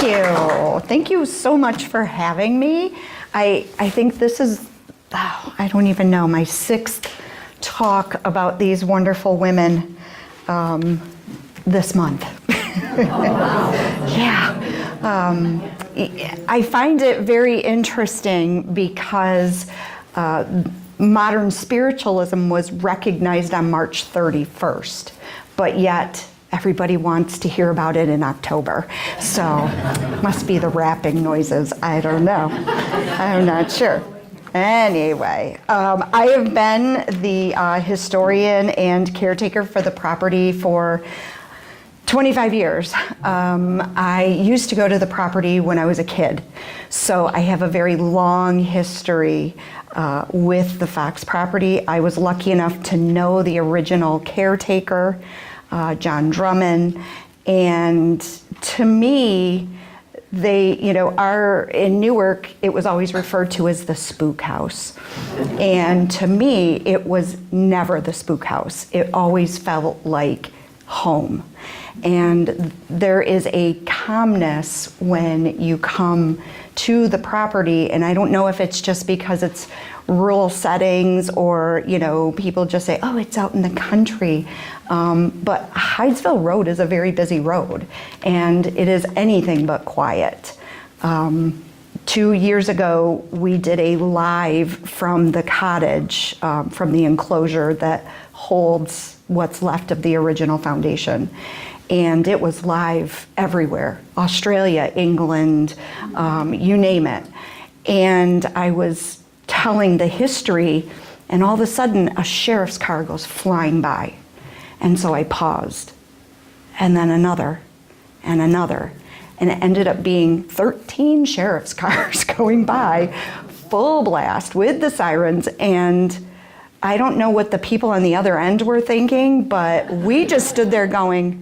you. Thank you so much for having me. I think this is, I don't even know, my 6th talk about these wonderful women this month. Yeah. I find it very interesting because modern spiritualism was recognized on March 31st, but yet everybody wants to hear about it in October. So must be the rapping noises. I don't know. I'm not sure. Anyway, I have been the historian and caretaker for the property for 25 years. I used to go to the property when I was a kid, so I have a very long history with the Fox property. I was lucky enough to know the original caretaker, John Drummond, and to me, they, in Newark, it was always referred to as the spook house. And to me, it was never the spook house. It always felt like home. And there is a calmness when you come to the property, and I don't know if it's just because it's rural settings or, people just say, oh, it's out in the country. But Hydesville Road is a very busy road, and it is anything but quiet. 2 years ago, we did a live from the cottage, from the enclosure that holds what's left of the original foundation. And it was live everywhere, Australia, England, you name it. And I was telling the history, and all of a sudden a sheriff's car goes flying by. And so I paused, and then another, and another. And it ended up being 13 sheriff's cars going by, full blast with the sirens. And I don't know what the people on the other end were thinking, but we just stood there going,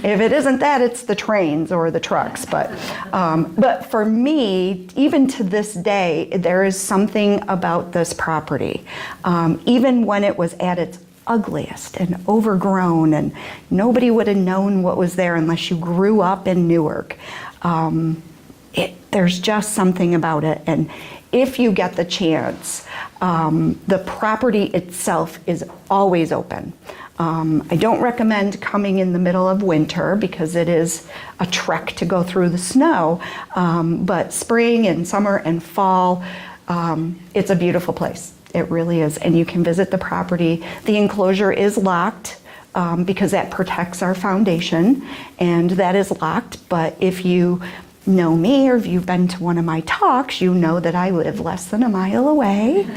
if it isn't that, it's the trains or the trucks. But for me, even to this day, there is something about this property. Even when it was at its ugliest and overgrown, and nobody would have known what was there unless you grew up in Newark. There's just something about it. And if you get the chance, the property itself is always open. I don't recommend coming in the middle of winter because it is a trek to go through the snow, but spring and summer and fall, it's a beautiful place. It really is, and you can visit the property. The enclosure is locked because that protects our foundation, and that is locked, but if you know me or if you've been to one of my talks, you know that I live less than a mile away.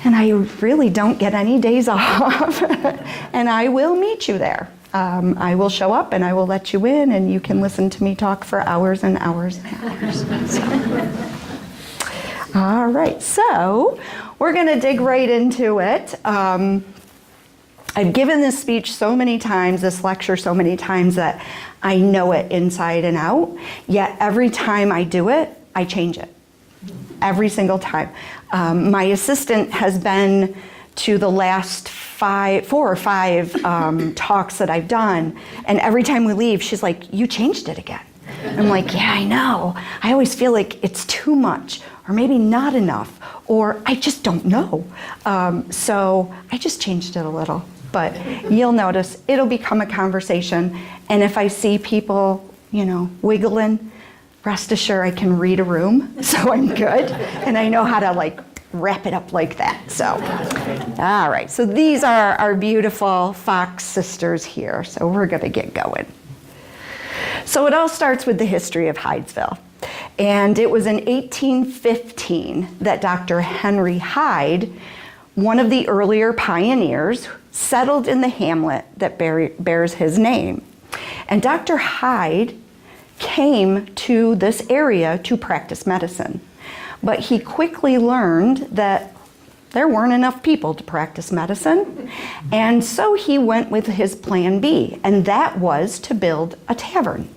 And I really don't get any days off. And I will meet you there. I will show up and I will let you in, and you can listen to me talk for hours and hours and hours. All right, so we're going to dig right into it. I've given this speech so many times, this lecture so many times, that I know it inside and out, yet every time I do it, I change it. Every single time. My assistant has been to the last 4 or 5 talks that I've done, and every time we leave, she's like, you changed it again. I'm like, yeah, I know. I always feel like it's too much, or maybe not enough, or I just don't know. So I just changed it a little. But you'll notice it'll become a conversation, and if I see people, wiggling, rest assured I can read a room, so I'm good, and I know how to wrap it up like that. So, all right, so these are our beautiful Fox sisters here, so we're gonna get going. So it all starts with the history of Hydesville, and it was in 1815 that Dr. Henry Hyde, one of the earlier pioneers, settled in the hamlet that bears his name. And Dr. Hyde came to this area to practice medicine. But he quickly learned that there weren't enough people to practice medicine. And so he went with his plan B, and that was to build a tavern.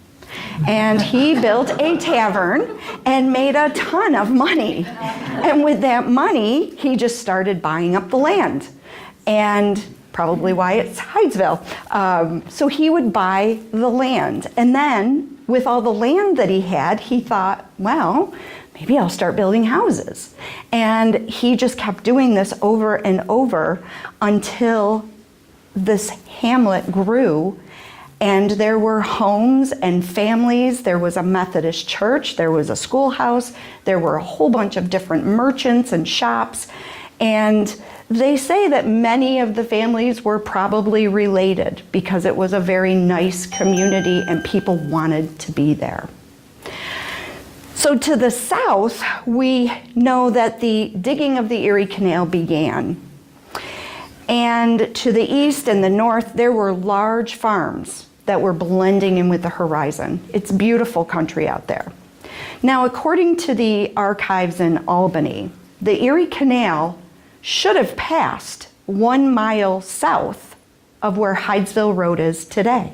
And he built a tavern and made a ton of money. And with that money, he just started buying up the land. And probably why it's Hydesville. So he would buy the land. And then with all the land that he had, he thought, well, maybe I'll start building houses. And he just kept doing this over and over until this hamlet grew, and there were homes and families. There was a Methodist church, there was a schoolhouse, there were a whole bunch of different merchants and shops. And they say that many of the families were probably related because it was a very nice community and people wanted to be there. So to the south, we know that the digging of the Erie Canal began. And to the east and the north, there were large farms that were blending in with the horizon. It's beautiful country out there. Now, according to the archives in Albany, the Erie Canal should have passed 1 mile south of where Hydesville Road is today.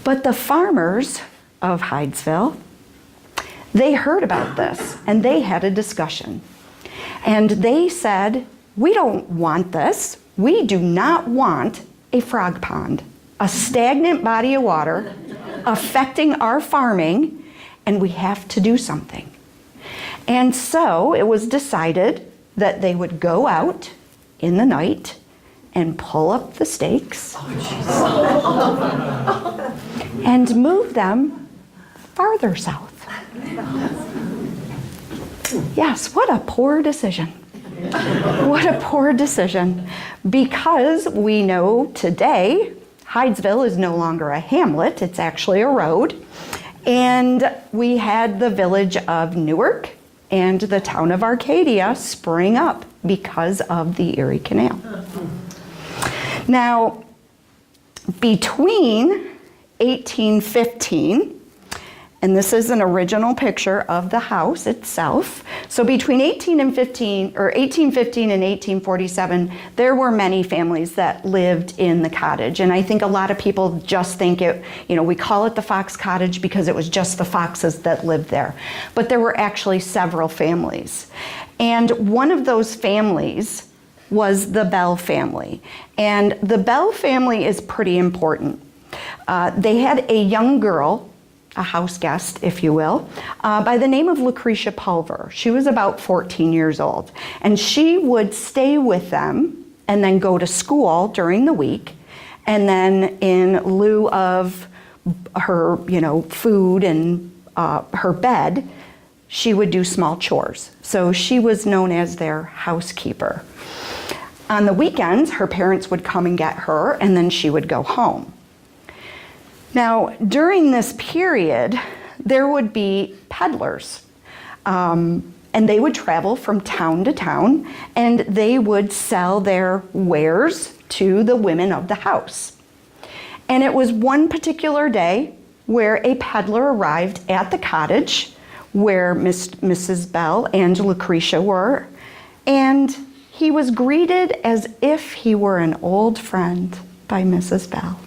But the farmers of Hydesville, they heard about this and they had a discussion. And they said, we don't want this. We do not want a frog pond, a stagnant body of water affecting our farming, and we have to do something. And so it was decided that they would go out in the night and pull up the stakes and move them farther south. Yes, what a poor decision. What a poor decision. Because we know today, Hydesville is no longer a hamlet, it's actually a road. And we had the village of Newark and the town of Arcadia spring up because of the Erie Canal. Now, between 1815, and this is an original picture of the house itself. So between 1815 and 1847, there were many families that lived in the cottage. And I think a lot of people just think it, we call it the Fox Cottage because it was just the Foxes that lived there. But there were actually several families. And one of those families was the Bell family. And the Bell family is pretty important. They had a young girl, a house guest, if you will, by the name of Lucretia Pulver. She was about 14 years old. And she would stay with them and then go to school during the week. And then in lieu of her, food and her bed, she would do small chores. So she was known as their housekeeper. On the weekends, her parents would come and get her, and then she would go home. Now, during this period, there would be peddlers, and they would travel from town to town, and they would sell their wares to the women of the house. And it was one particular day where a peddler arrived at the cottage where Mrs. Bell and Lucretia were, and he was greeted as if he were an old friend by Mrs. Bell.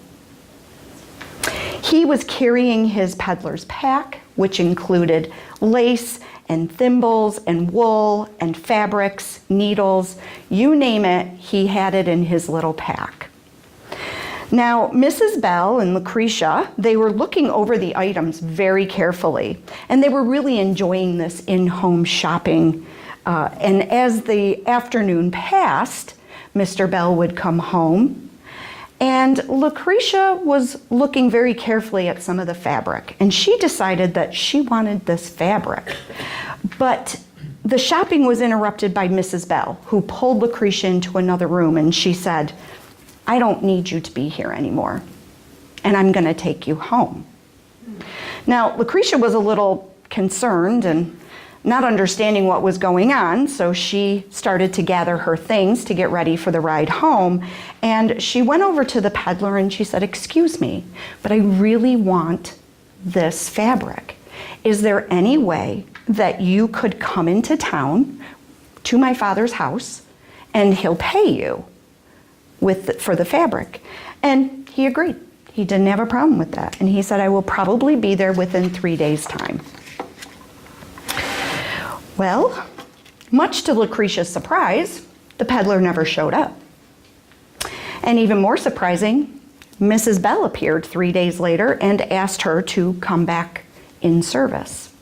He was carrying his peddler's pack, which included lace and thimbles and wool and fabrics, needles, you name it, he had it in his little pack. Now, Mrs. Bell and Lucretia, they were looking over the items very carefully, and they were really enjoying this in-home shopping. And as the afternoon passed, Mr. Bell would come home, and Lucretia was looking very carefully at some of the fabric, and she decided that she wanted this fabric. But the shopping was interrupted by Mrs. Bell, who pulled Lucretia into another room, and she said, I don't need you to be here anymore, and I'm going to take you home. Now, Lucretia was a little concerned and not understanding what was going on, so she started to gather her things to get ready for the ride home. And she went over to the peddler and she said, excuse me, but I really want this fabric. Is there any way that you could come into town to my father's house and he'll pay you for the fabric? And he agreed. He didn't have a problem with that. And he said, I will probably be there within 3 days' time. Well, much to Lucretia's surprise, the peddler never showed up. And even more surprising, Mrs. Bell appeared 3 days later and asked her to come back in service.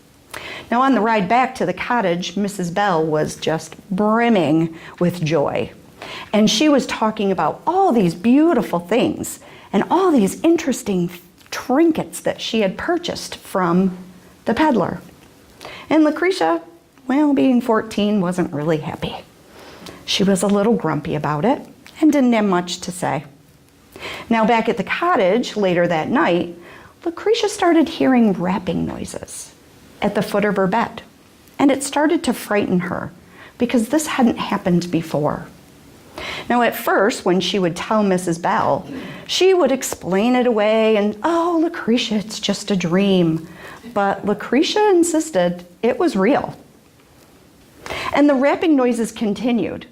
Now, on the ride back to the cottage, Mrs. Bell was just brimming with joy. And she was talking about all these beautiful things and all these interesting trinkets that she had purchased from the peddler. And Lucretia, well, being 14, wasn't really happy. She was a little grumpy about it and didn't have much to say. Now, back at the cottage later that night, Lucretia started hearing rapping noises at the foot of her bed. And it started to frighten her because this hadn't happened before. Now, at first, when she would tell Mrs. Bell, she would explain it away and, "Oh, Lucretia, it's just a dream." But Lucretia insisted it was real. And the rapping noises continued.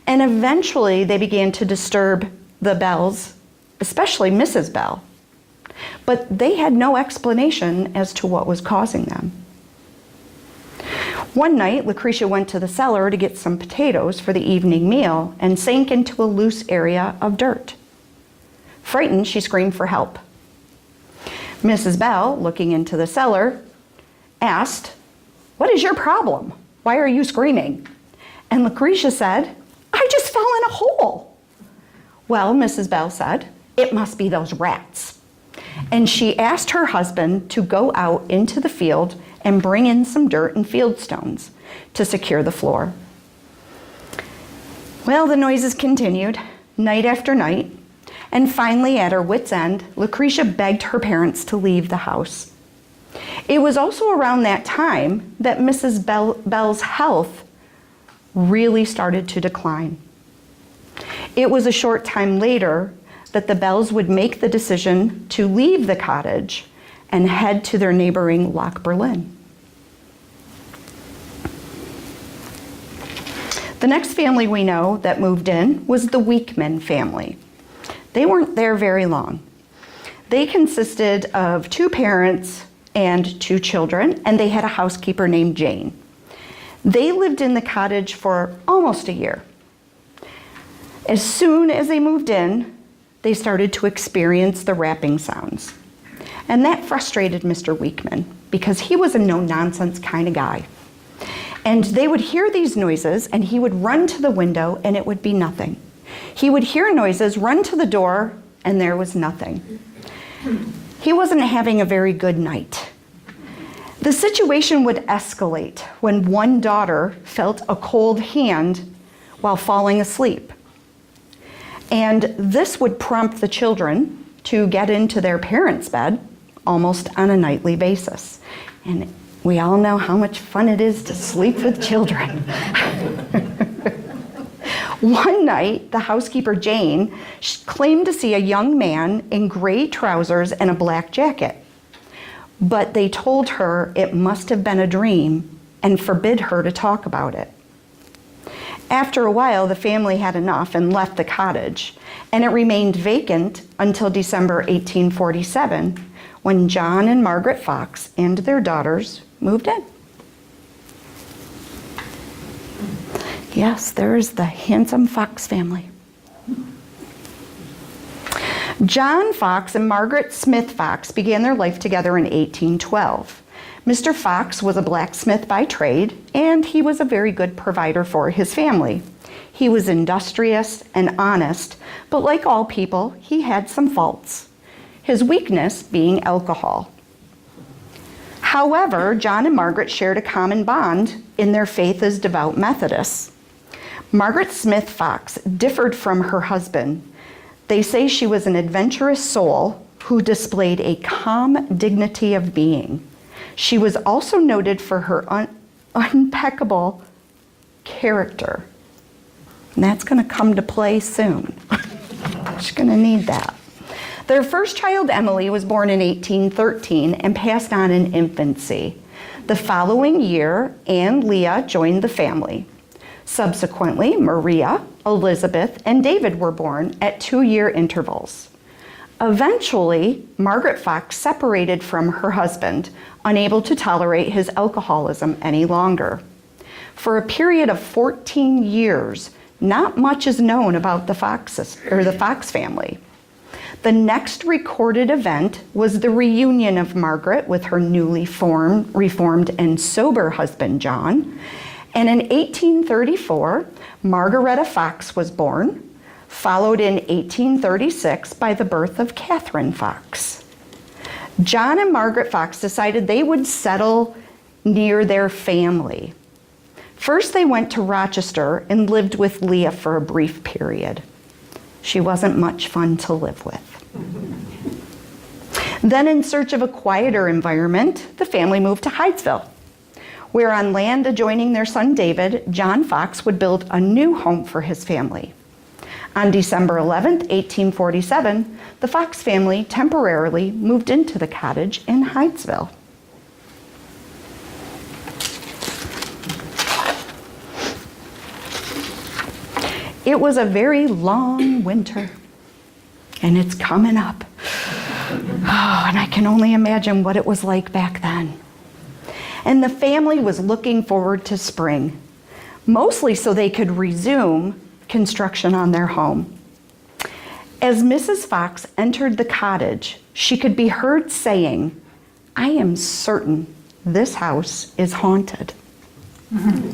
And eventually, they began to disturb the Bells, especially Mrs. Bell. But they had no explanation as to what was causing them. One night, Lucretia went to the cellar to get some potatoes for the evening meal and sank into a loose area of dirt. Frightened, she screamed for help. Mrs. Bell, looking into the cellar, asked, "What is your problem? Why are you screaming?" And Lucretia said, "I just fell in a hole." Well, Mrs. Bell said, "It must be those rats." And she asked her husband to go out into the field and bring in some dirt and field stones to secure the floor. Well, the noises continued night after night, and finally, at her wit's end, Lucretia begged her parents to leave the house. It was also around that time that Mrs. Bell's health really started to decline. It was a short time later that the Bells would make the decision to leave the cottage and head to their neighboring Loch Berlin. The next family we know that moved in was the Weekman family. They weren't there very long. They consisted of 2 parents and 2 children, and they had a housekeeper named Jane. They lived in the cottage for almost a year. As soon as they moved in, they started to experience the rapping sounds. And that frustrated Mr. Weekman because he was a no-nonsense kind of guy. And they would hear these noises and he would run to the window and it would be nothing. He would hear noises, run to the door, and there was nothing. He wasn't having a very good night. The situation would escalate when one daughter felt a cold hand while falling asleep. And this would prompt the children to get into their parents' bed almost on a nightly basis. And we all know how much fun it is to sleep with children. One night, the housekeeper, Jane, claimed to see a young man in gray trousers and a black jacket. But they told her it must have been a dream and forbid her to talk about it. After a while, the family had enough and left the cottage, and it remained vacant until December 1847, when John and Margaret Fox and their daughters moved in. Yes, there's the handsome Fox family. John Fox and Margaret Smith Fox began their life together in 1812. Mr. Fox was a blacksmith by trade, and he was a very good provider for his family. He was industrious and honest, but like all people, he had some faults, his weakness being alcohol. However, John and Margaret shared a common bond in their faith as devout Methodists. Margaret Smith Fox differed from her husband. They say she was an adventurous soul who displayed a calm dignity of being. She was also noted for her impeccable character. And that's going to come to play soon. She's going to need that. Their first child, Emily, was born in 1813 and passed on in infancy. The following year, Anne Leah joined the family. Subsequently, Maria, Elizabeth, and David were born at 2-year intervals. Eventually, Margaret Fox separated from her husband, unable to tolerate his alcoholism any longer. For a period of 14 years, not much is known about the Fox family. The next recorded event was the reunion of Margaret with her newly reformed and sober husband, John. And in 1834, Margaretta Fox was born, followed in 1836 by the birth of Catherine Fox. John and Margaret Fox decided they would settle near their family. First, they went to Rochester and lived with Leah for a brief period. She wasn't much fun to live with. Then, in search of a quieter environment, the family moved to Hydesville, where on land adjoining their son David, John Fox would build a new home for his family. On December 11th, 1847, the Fox family temporarily moved into the cottage in Hydesville. It was a very long winter, and it's coming up. Oh, and I can only imagine what it was like back then. And the family was looking forward to spring, mostly so they could resume construction on their home. As Mrs. Fox entered the cottage, she could be heard saying, "I am certain this house is haunted." Mm-hmm.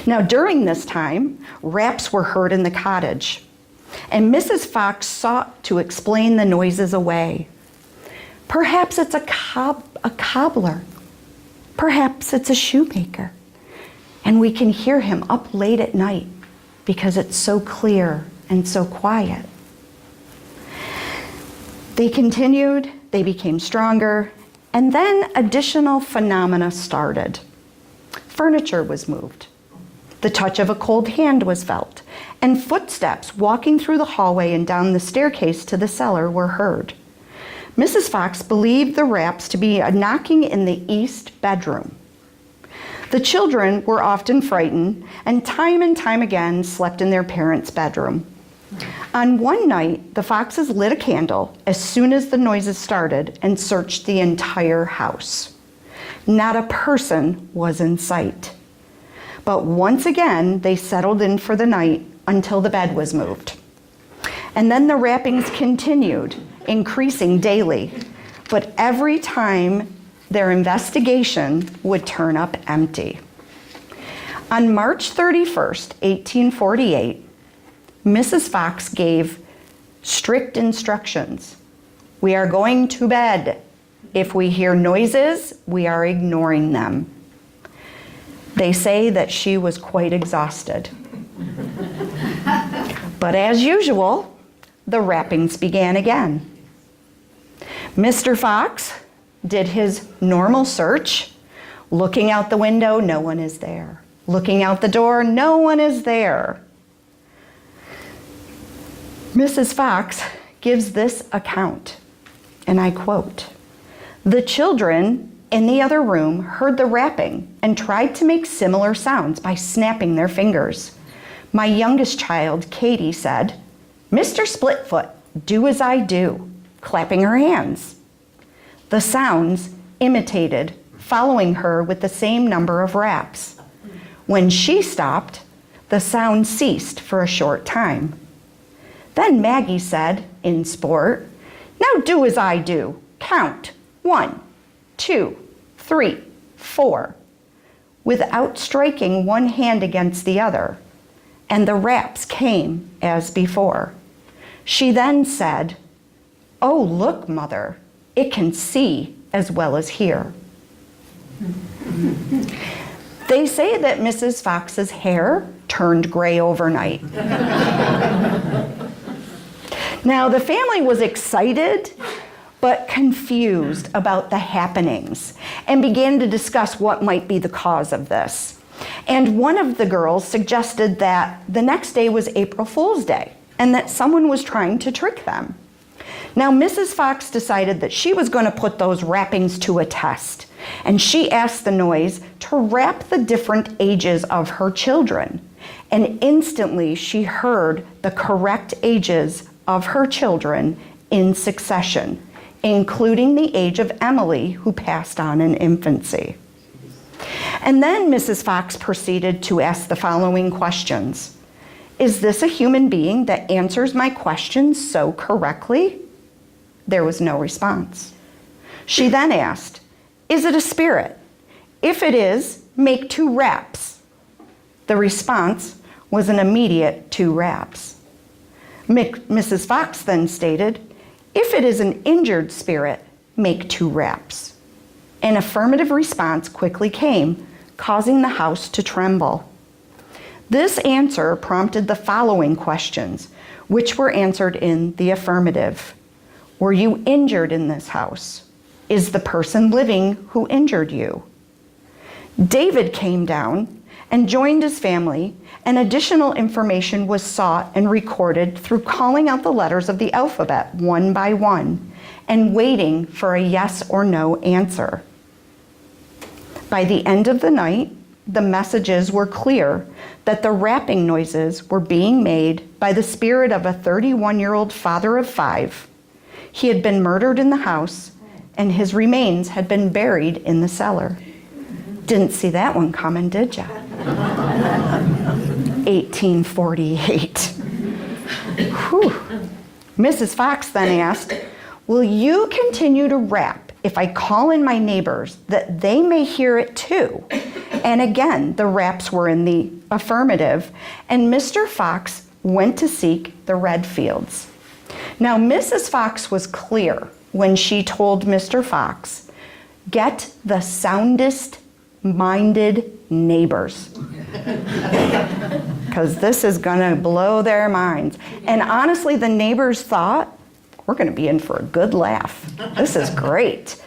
Now, during this time, raps were heard in the cottage, and Mrs. Fox sought to explain the noises away. Perhaps it's a cobbler. Perhaps it's a shoemaker. And we can hear him up late at night because it's so clear and so quiet. They continued, they became stronger, and then additional phenomena started. Furniture was moved. The touch of a cold hand was felt, and footsteps walking through the hallway and down the staircase to the cellar were heard. Mrs. Fox believed the raps to be a knocking in the east bedroom. The children were often frightened and time again slept in their parents' bedroom. On one night, the Foxes lit a candle as soon as the noises started and searched the entire house. Not a person was in sight. But once again, they settled in for the night until the bed was moved. And then the rappings continued, increasing daily. But every time, their investigation would turn up empty. On March 31st, 1848, Mrs. Fox gave strict instructions. "We are going to bed. If we hear noises, we are ignoring them." They say that she was quite exhausted. But as usual, the rappings began again. Mr. Fox did his normal search. Looking out the window, no one is there. Looking out the door, no one is there. Mrs. Fox gives this account, and I quote, "The children in the other room heard the rapping and tried to make similar sounds by snapping their fingers. My youngest child, Katie, said, 'Mr. Splitfoot, do as I do,' clapping her hands. The sounds imitated, following her with the same number of raps. When she stopped, the sound ceased for a short time. Then Maggie said, in sport, 'Now do as I do. Count. 1, 2, 3, 4, without striking one hand against the other, and the raps came as before. She then said, "Oh, look, Mother, it can see as well as hear." They say that Mrs. Fox's hair turned gray overnight. Now, the family was excited but confused about the happenings and began to discuss what might be the cause of this. And one of the girls suggested that the next day was April Fool's Day and that someone was trying to trick them. Now, Mrs. Fox decided that she was going to put those rappings to a test, and she asked the noise to rap the different ages of her children. And instantly she heard the correct ages of her children in succession, including the age of Emily, who passed on in infancy. And then Mrs. Fox proceeded to ask the following questions. Is this a human being that answers my questions so correctly? There was no response. She then asked, is it a spirit? If it is, make 2 raps. The response was an immediate 2 raps. Mrs. Fox then stated, if it is an injured spirit, make 2 raps. An affirmative response quickly came, causing the house to tremble. This answer prompted the following questions, which were answered in the affirmative. Were you injured in this house? Is the person living who injured you? David came down and joined his family, and additional information was sought and recorded through calling out the letters of the alphabet one by one and waiting for a yes or no answer. By the end of the night, the messages were clear that the rapping noises were being made by the spirit of a 31-year-old father of 5. He had been murdered in the house, and his remains had been buried in the cellar. Didn't see that one coming, did ya? 1848. Whew. Mrs. Fox then asked, will you continue to rap if I call in my neighbors that they may hear it too? And again, the raps were in the affirmative, and Mr. Fox went to seek the red fields. Now, Mrs. Fox was clear when she told Mr. Fox, get the soundest-minded neighbors. Because this is going to blow their minds. And honestly, the neighbors thought, we're going to be in for a good laugh. This is great.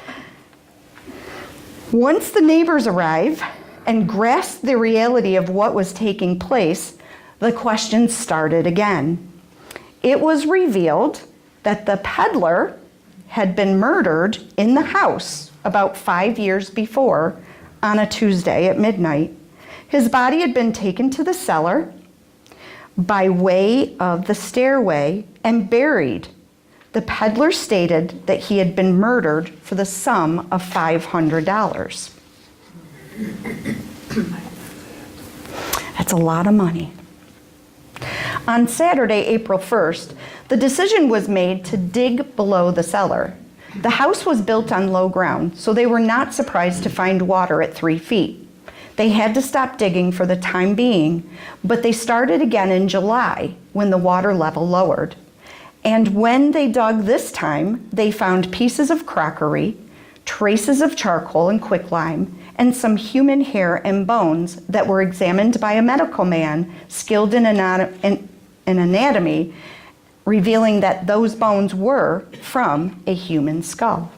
Once the neighbors arrived and grasped the reality of what was taking place, the questions started again. It was revealed that the peddler had been murdered in the house about 5 years before on a Tuesday at midnight. His body had been taken to the cellar by way of the stairway and buried. The peddler stated that he had been murdered for the sum of $500. That's a lot of money. On Saturday, April 1st, the decision was made to dig below the cellar. The house was built on low ground, so they were not surprised to find water at 3 feet. They had to stop digging for the time being, but they started again in July when the water level lowered. And when they dug this time, they found pieces of crockery, traces of charcoal and quicklime, and some human hair and bones that were examined by a medical man skilled in anatomy, revealing that those bones were from a human skull.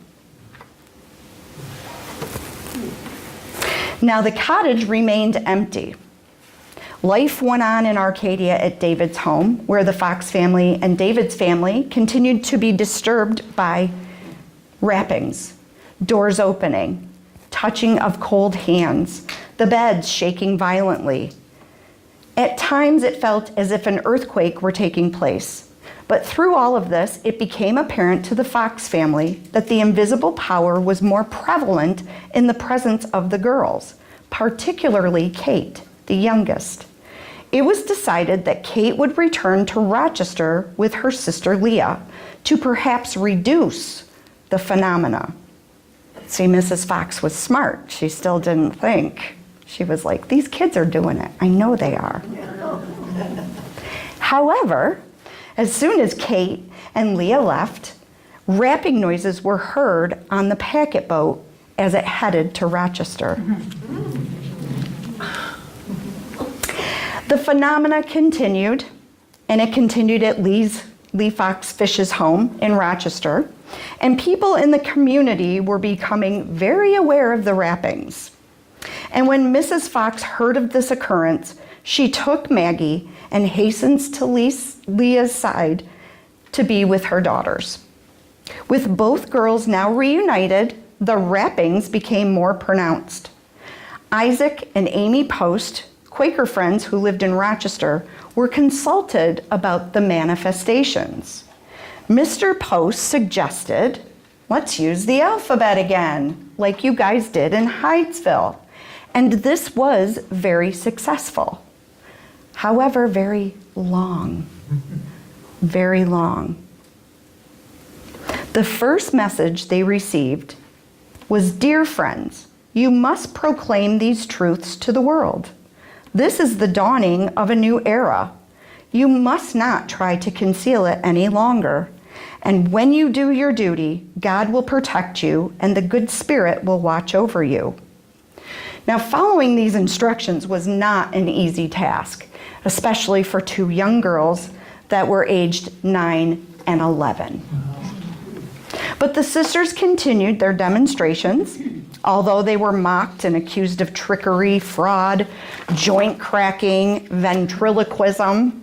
Now the cottage remained empty. Life went on in Arcadia at David's home, where the Fox family and David's family continued to be disturbed by rappings, doors opening, touching of cold hands, the beds shaking violently. At times it felt as if an earthquake were taking place. But through all of this, it became apparent to the Fox family that the invisible power was more prevalent in the presence of the girls, particularly Kate, the youngest. It was decided that Kate would return to Rochester with her sister Leah to perhaps reduce the phenomena. See, Mrs. Fox was smart. She still didn't think. She was like, these kids are doing it. I know they are. However, as soon as Kate and Leah left, rapping noises were heard on the packet boat as it headed to Rochester. The phenomena continued, and it continued at Lee Fox Fish's home in Rochester, and people in the community were becoming very aware of the rappings. And when Mrs. Fox heard of this occurrence, she took Maggie and hastens to Leah's side to be with her daughters. With both girls now reunited, the rappings became more pronounced. Isaac and Amy Post, Quaker friends who lived in Rochester, were consulted about the manifestations. Mr. Post suggested, let's use the alphabet again, like you guys did in Hydesville. And this was very successful. However, very long. Very long. The first message they received was, "Dear friends, you must proclaim these truths to the world. This is the dawning of a new era. You must not try to conceal it any longer. And when you do your duty, God will protect you and the good Spirit will watch over you." Now, following these instructions was not an easy task, especially for two young girls that were aged 9 and 11. But the sisters continued their demonstrations, although they were mocked and accused of trickery, fraud, joint cracking, ventriloquism,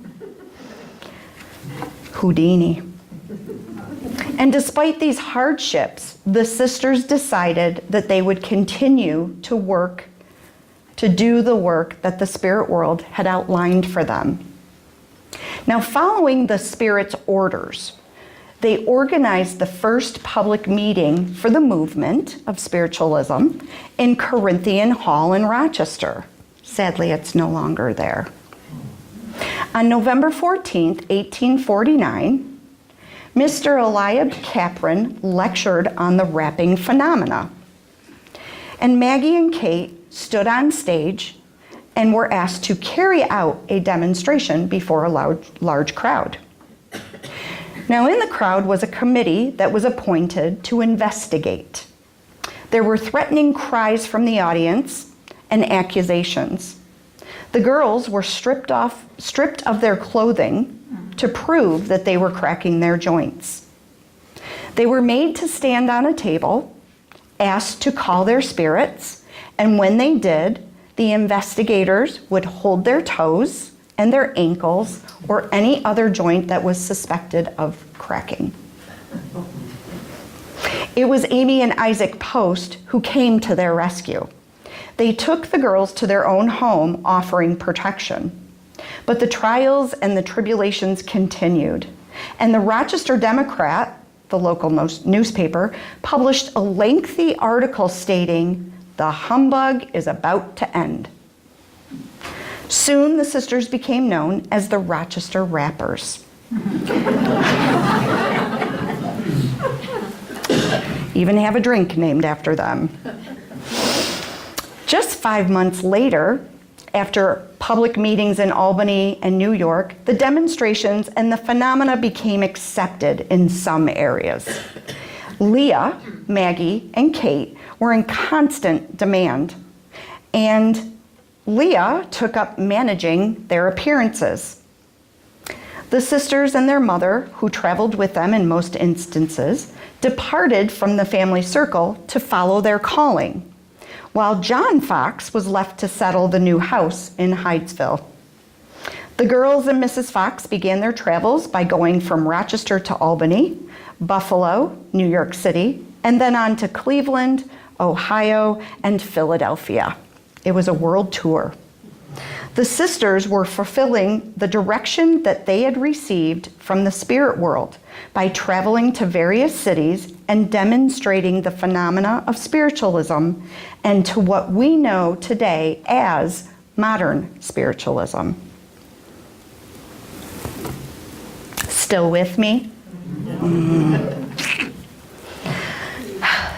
Houdini. And despite these hardships, the sisters decided that they would continue to do the work that the spirit world had outlined for them. Now, following the Spirit's orders, they organized the first public meeting for the movement of spiritualism in Corinthian Hall in Rochester. Sadly, it's no longer there. On November 14th, 1849, Mr. Eliab Capron lectured on the rapping phenomena. And Maggie and Kate stood on stage and were asked to carry out a demonstration before a large crowd. Now, in the crowd was a committee that was appointed to investigate. There were threatening cries from the audience and accusations. The girls were stripped of their clothing to prove that they were cracking their joints. They were made to stand on a table, asked to call their spirits, and when they did, the investigators would hold their toes and their ankles or any other joint that was suspected of cracking. It was Amy and Isaac Post who came to their rescue. They took the girls to their own home, offering protection. But the trials and the tribulations continued, and the Rochester Democrat, the local newspaper, published a lengthy article stating, "The humbug is about to end." Soon the sisters became known as the Rochester Rappers. Even have a drink named after them. Just 5 months later, after public meetings in Albany and New York, the demonstrations and the phenomena became accepted in some areas. Leah, Maggie, and Kate were in constant demand, and Leah took up managing their appearances. The sisters and their mother, who traveled with them in most instances, departed from the family circle to follow their calling, while John Fox was left to settle the new house in Hydesville. The girls and Mrs. Fox began their travels by going from Rochester to Albany, Buffalo, New York City, and then on to Cleveland, Ohio, and Philadelphia. It was a world tour. The sisters were fulfilling the direction that they had received from the spirit world by traveling to various cities and demonstrating the phenomena of spiritualism and to what we know today as modern spiritualism. Still with me?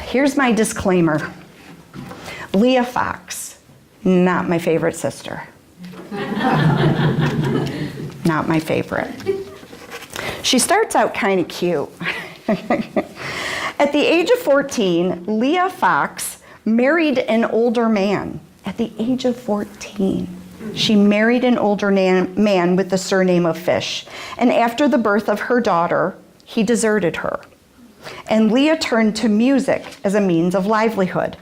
Here's my disclaimer. Leah Fox, not my favorite sister. Not my favorite. She starts out kind of cute. At the age of 14, Leah Fox married an older man. At the age of 14, she married an older man with the surname of Fish. And after the birth of her daughter, he deserted her. And Leah turned to music as a means of livelihood.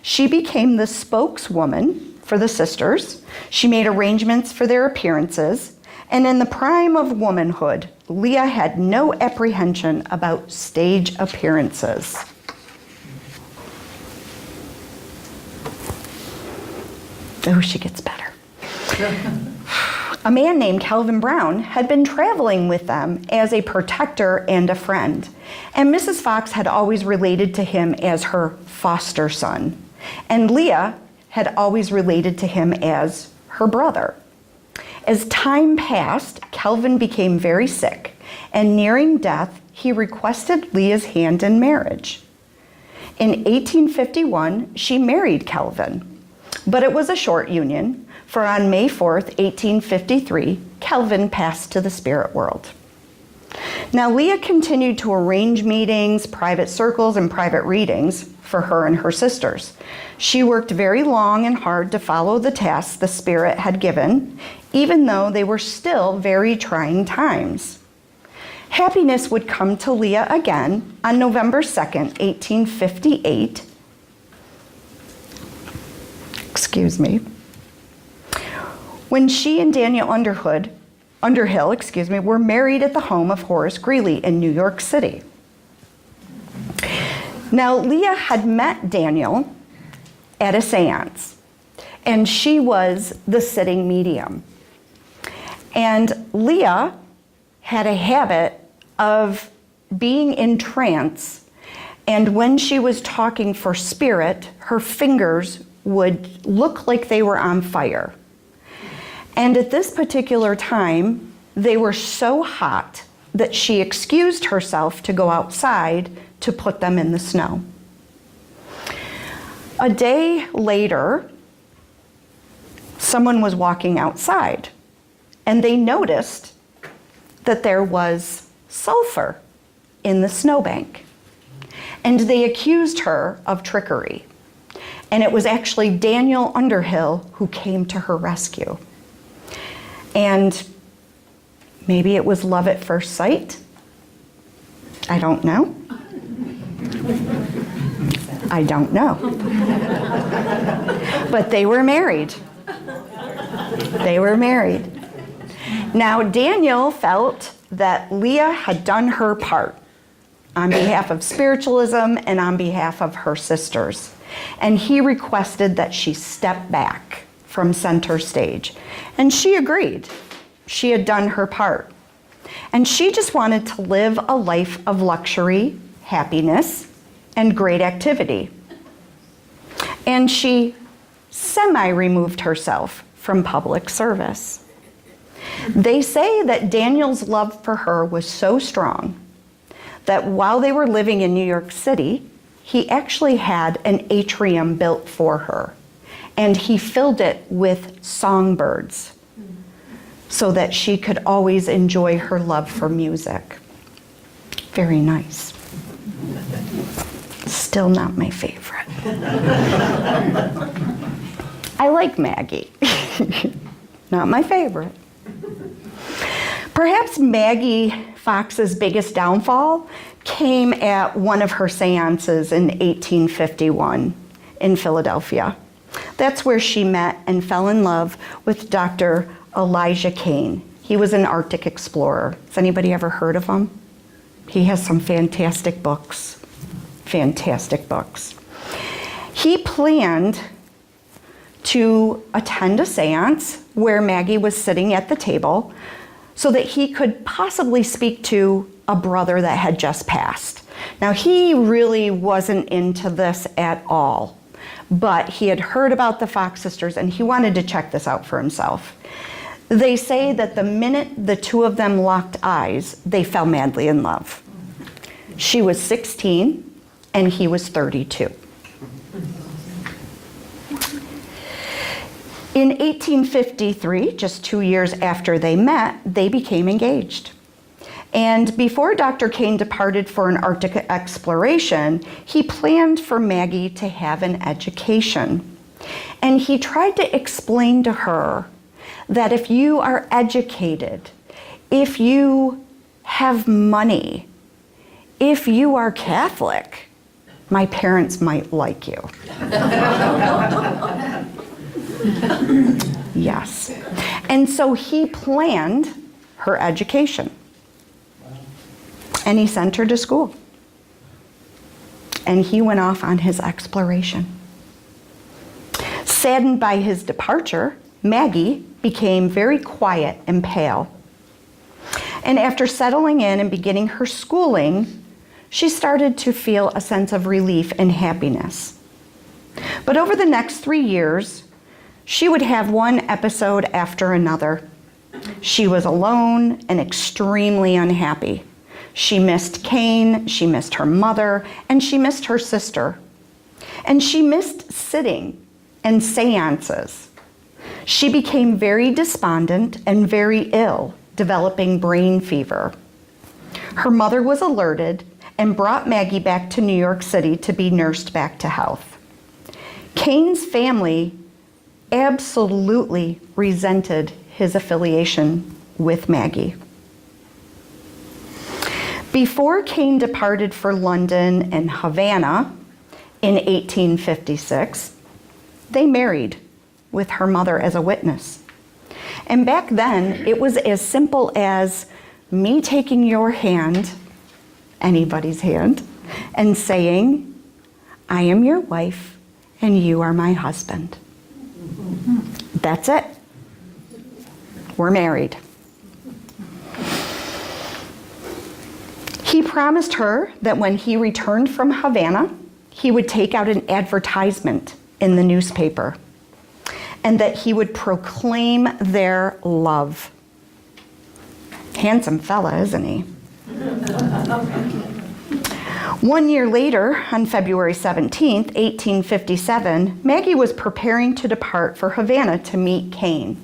She became the spokeswoman for the sisters. She made arrangements for their appearances. And in the prime of womanhood, Leah had no apprehension about stage appearances. Oh, she gets better. A man named Calvin Brown had been traveling with them as a protector and a friend. And Mrs. Fox had always related to him as her foster son. And Leah had always related to him as her brother. As time passed, Kelvin became very sick, and nearing death, he requested Leah's hand in marriage. In 1851, she married Kelvin, but it was a short union, for on May 4th, 1853, Kelvin passed to the spirit world. Now, Leah continued to arrange meetings, private circles, and private readings for her and her sisters. She worked very long and hard to follow the tasks the Spirit had given, even though they were still very trying times. Happiness would come to Leah again on November 2nd, 1858. When she and Daniel Underhill, were married at the home of Horace Greeley in New York City. Now, Leah had met Daniel at a seance, and she was the sitting medium. And Leah had a habit of being in trance, and when she was talking for spirit, her fingers would look like they were on fire. And at this particular time, they were so hot that she excused herself to go outside to put them in the snow. A day later, someone was walking outside, and they noticed that there was sulfur in the snowbank. And they accused her of trickery. And it was actually Daniel Underhill who came to her rescue. And maybe it was love at first sight. I don't know. I don't know. But they were married. They were married. Now, Daniel felt that Leah had done her part on behalf of spiritualism and on behalf of her sisters. And he requested that she step back from center stage. And she agreed. She had done her part. And she just wanted to live a life of luxury, happiness, and great activity. And she semi-removed herself from public service. They say that Daniel's love for her was so strong that while they were living in New York City, he actually had an atrium built for her, and he filled it with songbirds so that she could always enjoy her love for music. Very nice. Still not my favorite. I like Maggie. Not my favorite. Perhaps Maggie Fox's biggest downfall came at one of her seances in 1851 in Philadelphia. That's where she met and fell in love with Dr. Elijah Kane. He was an Arctic explorer. Has anybody ever heard of him? He has some fantastic books. Fantastic books. He planned to attend a seance where Maggie was sitting at the table so that he could possibly speak to a brother that had just passed. Now, he really wasn't into this at all, but he had heard about the Fox sisters and he wanted to check this out for himself. They say that the minute the two of them locked eyes, they fell madly in love. She was 16 and he was 32. In 1853, just 2 years after they met, they became engaged. And before Dr. Kane departed for an Arctic exploration, he planned for Maggie to have an education. And he tried to explain to her that if you are educated, if you have money, if you are Catholic, my parents might like you. Yes. And so he planned her education. And he sent her to school. And he went off on his exploration. Saddened by his departure, Maggie became very quiet and pale. And after settling in and beginning her schooling, she started to feel a sense of relief and happiness. But over the next 3 years, she would have one episode after another. She was alone and extremely unhappy. She missed Cain, she missed her mother, and she missed her sister. And she missed sitting and seances. She became very despondent and very ill, developing brain fever. Her mother was alerted and brought Maggie back to New York City to be nursed back to health. Cain's family absolutely resented his affiliation with Maggie. Before Cain departed for London and Havana in 1856, they married with her mother as a witness. And back then, it was as simple as me taking your hand, anybody's hand, and saying, I am your wife and you are my husband. That's it. We're married. He promised her that when he returned from Havana, he would take out an advertisement in the newspaper and that he would proclaim their love. Handsome fella, isn't he? 1 year later, on February 17th, 1857, Maggie was preparing to depart for Havana to meet Cain.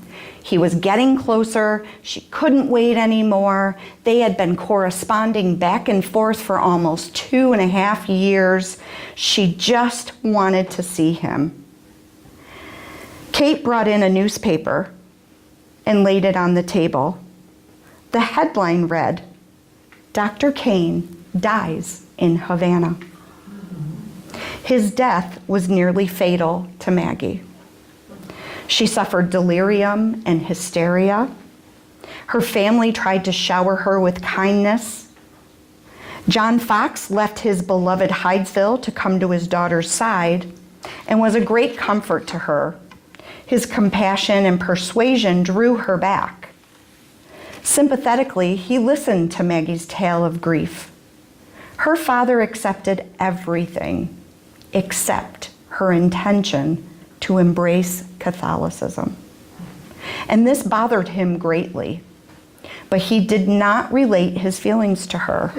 He was getting closer. She couldn't wait anymore. They had been corresponding back and forth for almost 2.5 years. She just wanted to see him. Kate brought in a newspaper and laid it on the table. The headline read, Dr. Cain dies in Havana. His death was nearly fatal to Maggie. She suffered delirium and hysteria. Her family tried to shower her with kindness. John Fox left his beloved Hydesville to come to his daughter's side and was a great comfort to her. His compassion and persuasion drew her back. Sympathetically, he listened to Maggie's tale of grief. Her father accepted everything except her intention to embrace Catholicism. And this bothered him greatly, but he did not relate his feelings to her.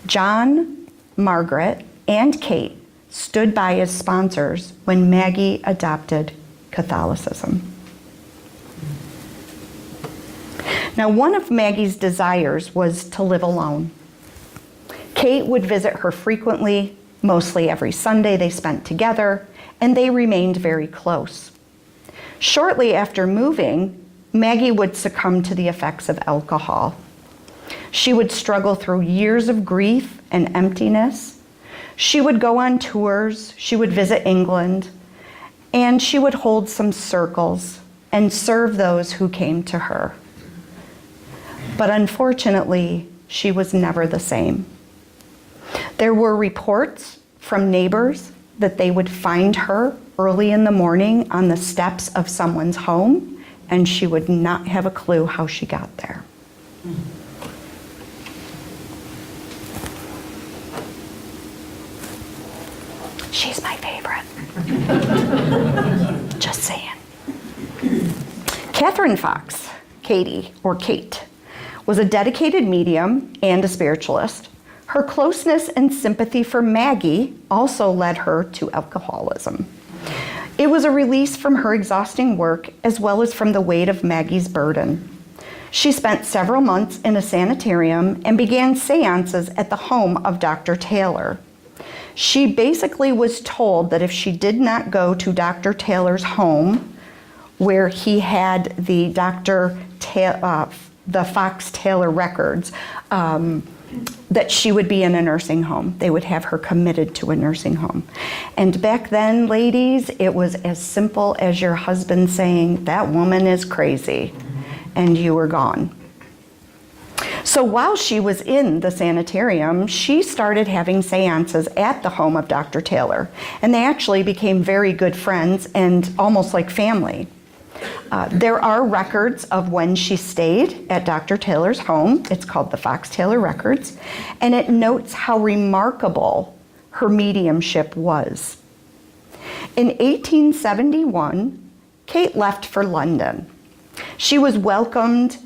John, Margaret, and Kate stood by as sponsors when Maggie adopted Catholicism. Now, one of Maggie's desires was to live alone. Kate would visit her frequently, mostly every Sunday they spent together, and they remained very close. Shortly after moving, Maggie would succumb to the effects of alcohol. She would struggle through years of grief and emptiness. She would go on tours, she would visit England, and she would hold some circles and serve those who came to her. But unfortunately, she was never the same. There were reports from neighbors that they would find her early in the morning on the steps of someone's home, and she would not have a clue how she got there. She's my favorite. Just saying. Catherine Fox, Katie, or Kate, was a dedicated medium and a spiritualist. Her closeness and sympathy for Maggie also led her to alcoholism. It was a release from her exhausting work as well as from the weight of Maggie's burden. She spent several months in a sanitarium and began seances at the home of Dr. Taylor. She basically was told that if she did not go to Dr. Taylor's home, where he had the the Fox Taylor records, that she would be in a nursing home. They would have her committed to a nursing home. And back then, ladies, it was as simple as your husband saying, that woman is crazy, and you were gone. So while she was in the sanitarium, she started having seances at the home of Dr. Taylor, and they actually became very good friends and almost like family. There are records of when she stayed at Dr. Taylor's home. It's called the Fox Taylor Records, and it notes how remarkable her mediumship was. In 1871, Kate left for London. She was welcomed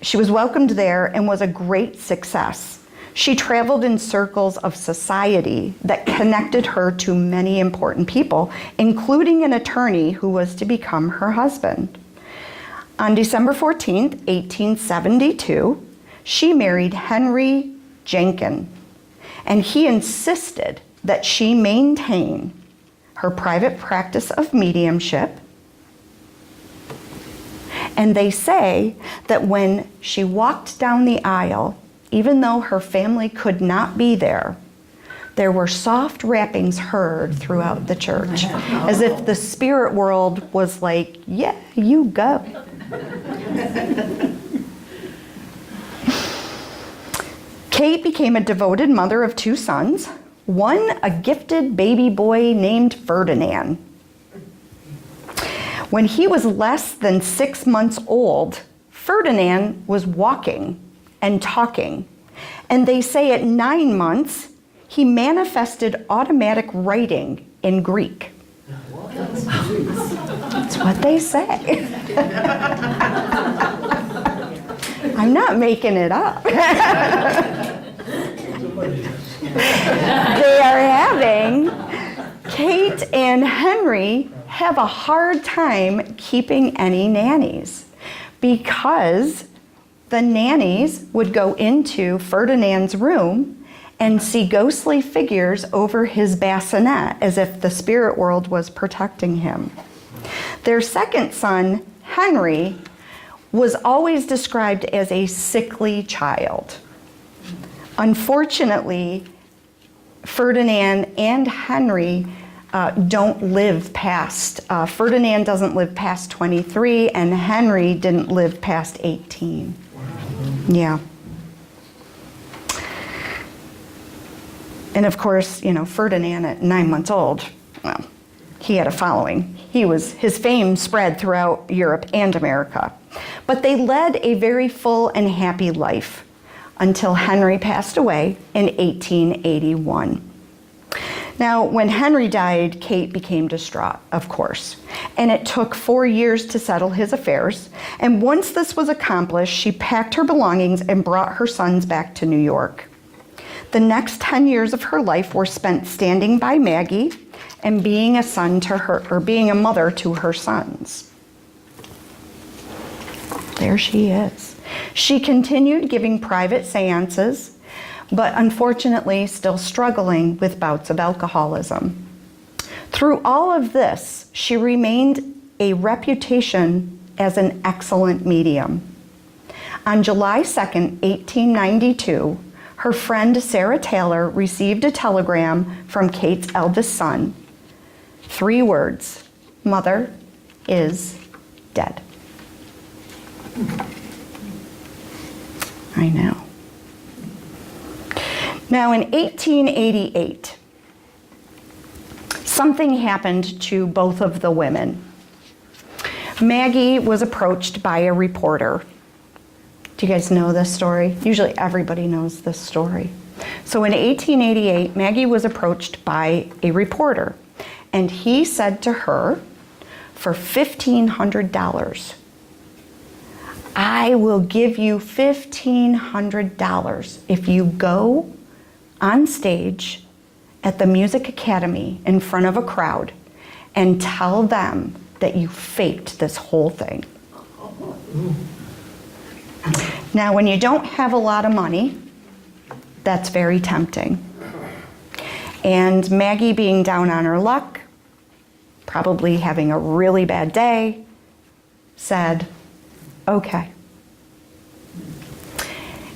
there and was a great success. She traveled in circles of society that connected her to many important people, including an attorney who was to become her husband. On December 14th, 1872, she married Henry Jenkin, and he insisted that she maintain her private practice of mediumship. And they say that when she walked down the aisle, even though her family could not be there, there were soft rappings heard throughout the church, as if the spirit world was like, yeah, you go. Kate became a devoted mother of 2 sons, one a gifted baby boy named Ferdinand. When he was less than 6 months old, Ferdinand was walking and talking. And they say at 9 months, he manifested automatic writing in Greek. That's what they say. I'm not making it up. They are having, Kate and Henry have a hard time keeping any nannies because the nannies would go into Ferdinand's room and see ghostly figures over his bassinet as if the spirit world was protecting him. Their second son, Henry, was always described as a sickly child. Unfortunately, Ferdinand and Henry don't live past, Ferdinand doesn't live past 23, and Henry didn't live past 18. Yeah. And of course, Ferdinand at 9 months old, well, he had a following. His fame spread throughout Europe and America. But they led a very full and happy life until Henry passed away in 1881. Now, when Henry died, Kate became distraught, of course, and it took 4 years to settle his affairs. And once this was accomplished, she packed her belongings and brought her sons back to New York. The next 10 years of her life were spent standing by Maggie and being a mother to her sons. There she is. She continued giving private seances, but unfortunately still struggling with bouts of alcoholism. Through all of this, she remained a reputation as an excellent medium. On July 2nd, 1892, her friend Sarah Taylor received a telegram from Kate's eldest son. 3 words: "Mother is dead." I know. Now in 1888, something happened to both of the women. Maggie was approached by a reporter. Do you guys know this story? Usually everybody knows this story. So in 1888, Maggie was approached by a reporter, and he said to her, for $1,500, "I will give you $1,500 if you go on stage at the Music Academy in front of a crowd and tell them that you faked this whole thing." Now, when you don't have a lot of money, that's very tempting. And Maggie, being down on her luck, probably having a really bad day, said, "Okay."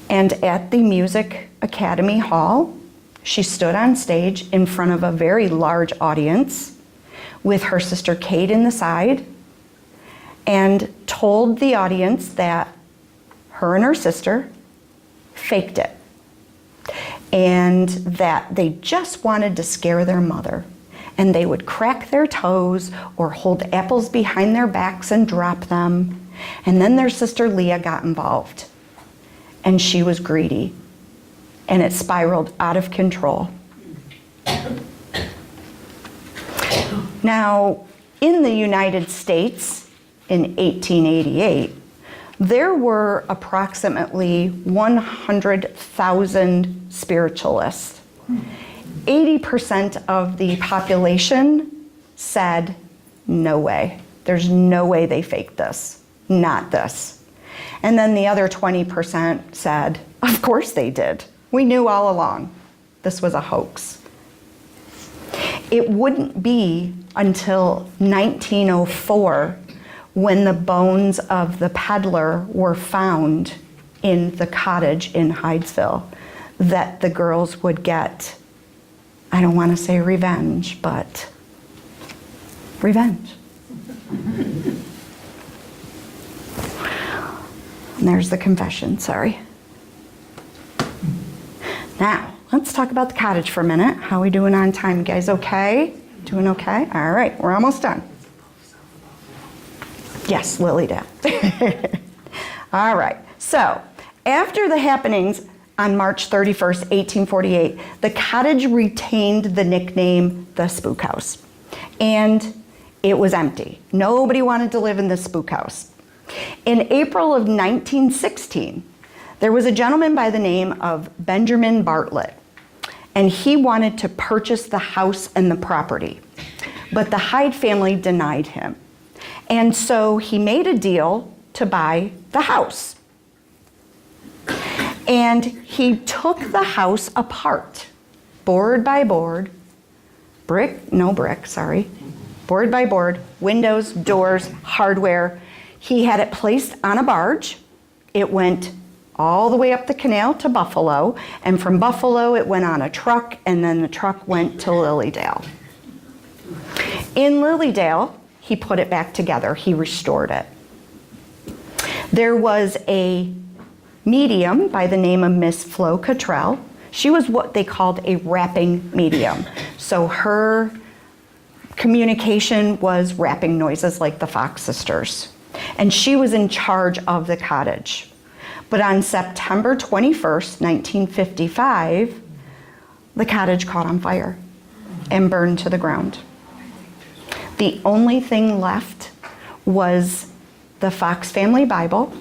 And at the Music Academy Hall, she stood on stage in front of a very large audience with her sister Kate in the side and told the audience that her and her sister faked it and that they just wanted to scare their mother, and they would crack their toes or hold apples behind their backs and drop them. And then their sister Leah got involved, and she was greedy, and it spiraled out of control. Now, in the United States in 1888, there were approximately 100,000 spiritualists. 80% of the population said, no way. There's no way they faked this. Not this. And then the other 20% said, of course they did. We knew all along. This was a hoax. It wouldn't be until 1904 when the bones of the peddler were found in the cottage in Hydesville that the girls would get, I don't want to say revenge, but revenge. And there's the confession, sorry. Now, let's talk about the cottage for a minute. How are we doing on time? You guys okay? Doing okay? All right, we're almost done. Yes, Lilydale. All right, so after the happenings on March 31st, 1848, the cottage retained the nickname the Spook House. And it was empty. Nobody wanted to live in the Spook House. In April of 1916, there was a gentleman by the name of Benjamin Bartlett, and he wanted to purchase the house and the property, but the Hyde family denied him. And so he made a deal to buy the house. And he took the house apart, board by board, board by board, windows, doors, hardware. He had it placed on a barge. It went all the way up the canal to Buffalo, and from Buffalo it went on a truck, and then the truck went to Lilydale. In Lilydale, he put it back together. He restored it. There was a medium by the name of Miss Flo Cottrell. She was what they called a rapping medium. So her communication was rapping noises like the Fox sisters. And she was in charge of the cottage. But on September 21st, 1955, the cottage caught on fire and burned to the ground. The only thing left was the Fox family Bible,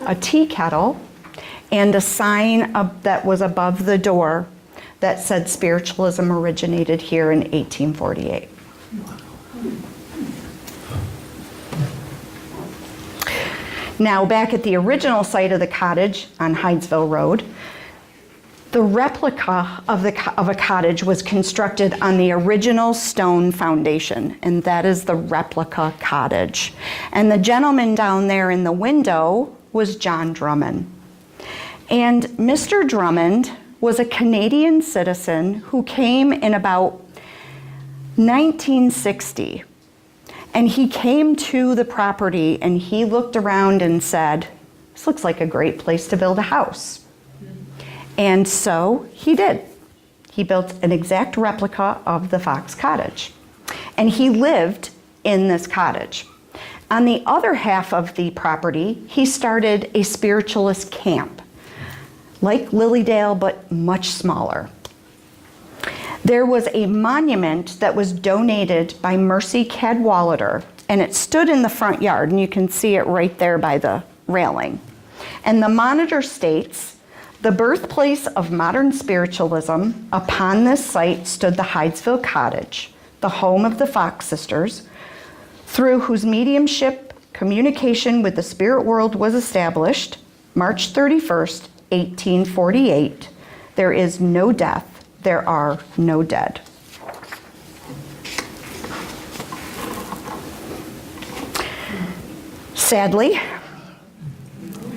a tea kettle, and a sign that was above the door that said Spiritualism originated here in 1848. Now, back at the original site of the cottage on Hydesville Road, the replica of a cottage was constructed on the original stone foundation, and that is the replica cottage. And the gentleman down there in the window was John Drummond. And Mr. Drummond was a Canadian citizen who came in about 1960. And he came to the property and he looked around and said, this looks like a great place to build a house. And so he did. He built an exact replica of the Fox cottage. And he lived in this cottage. On the other half of the property, he started a spiritualist camp, like Lilydale, but much smaller. There was a monument that was donated by Mercy Cadwallader, and it stood in the front yard, and you can see it right there by the railing. And the monitor states, the birthplace of modern spiritualism, upon this site stood the Hydesville Cottage, the home of the Fox sisters, through whose mediumship communication with the spirit world was established, March 31st, 1848. There is no death. There are no dead. Sadly,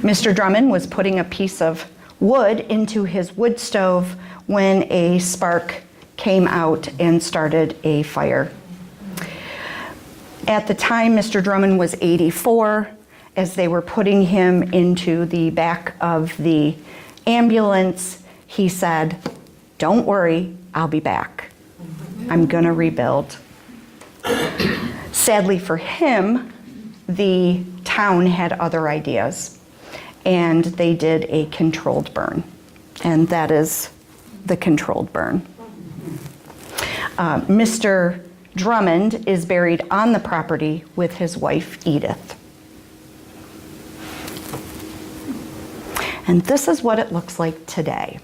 Mr. Drummond was putting a piece of wood into his wood stove when a spark came out and started a fire. At the time, Mr. Drummond was 84. As they were putting him into the back of the ambulance, he said, "Don't worry, I'll be back. I'm gonna rebuild." Sadly for him, the town had other ideas, and they did a controlled burn, and that is the controlled burn. Mr. Drummond is buried on the property with his wife, Edith. And this is what it looks like today.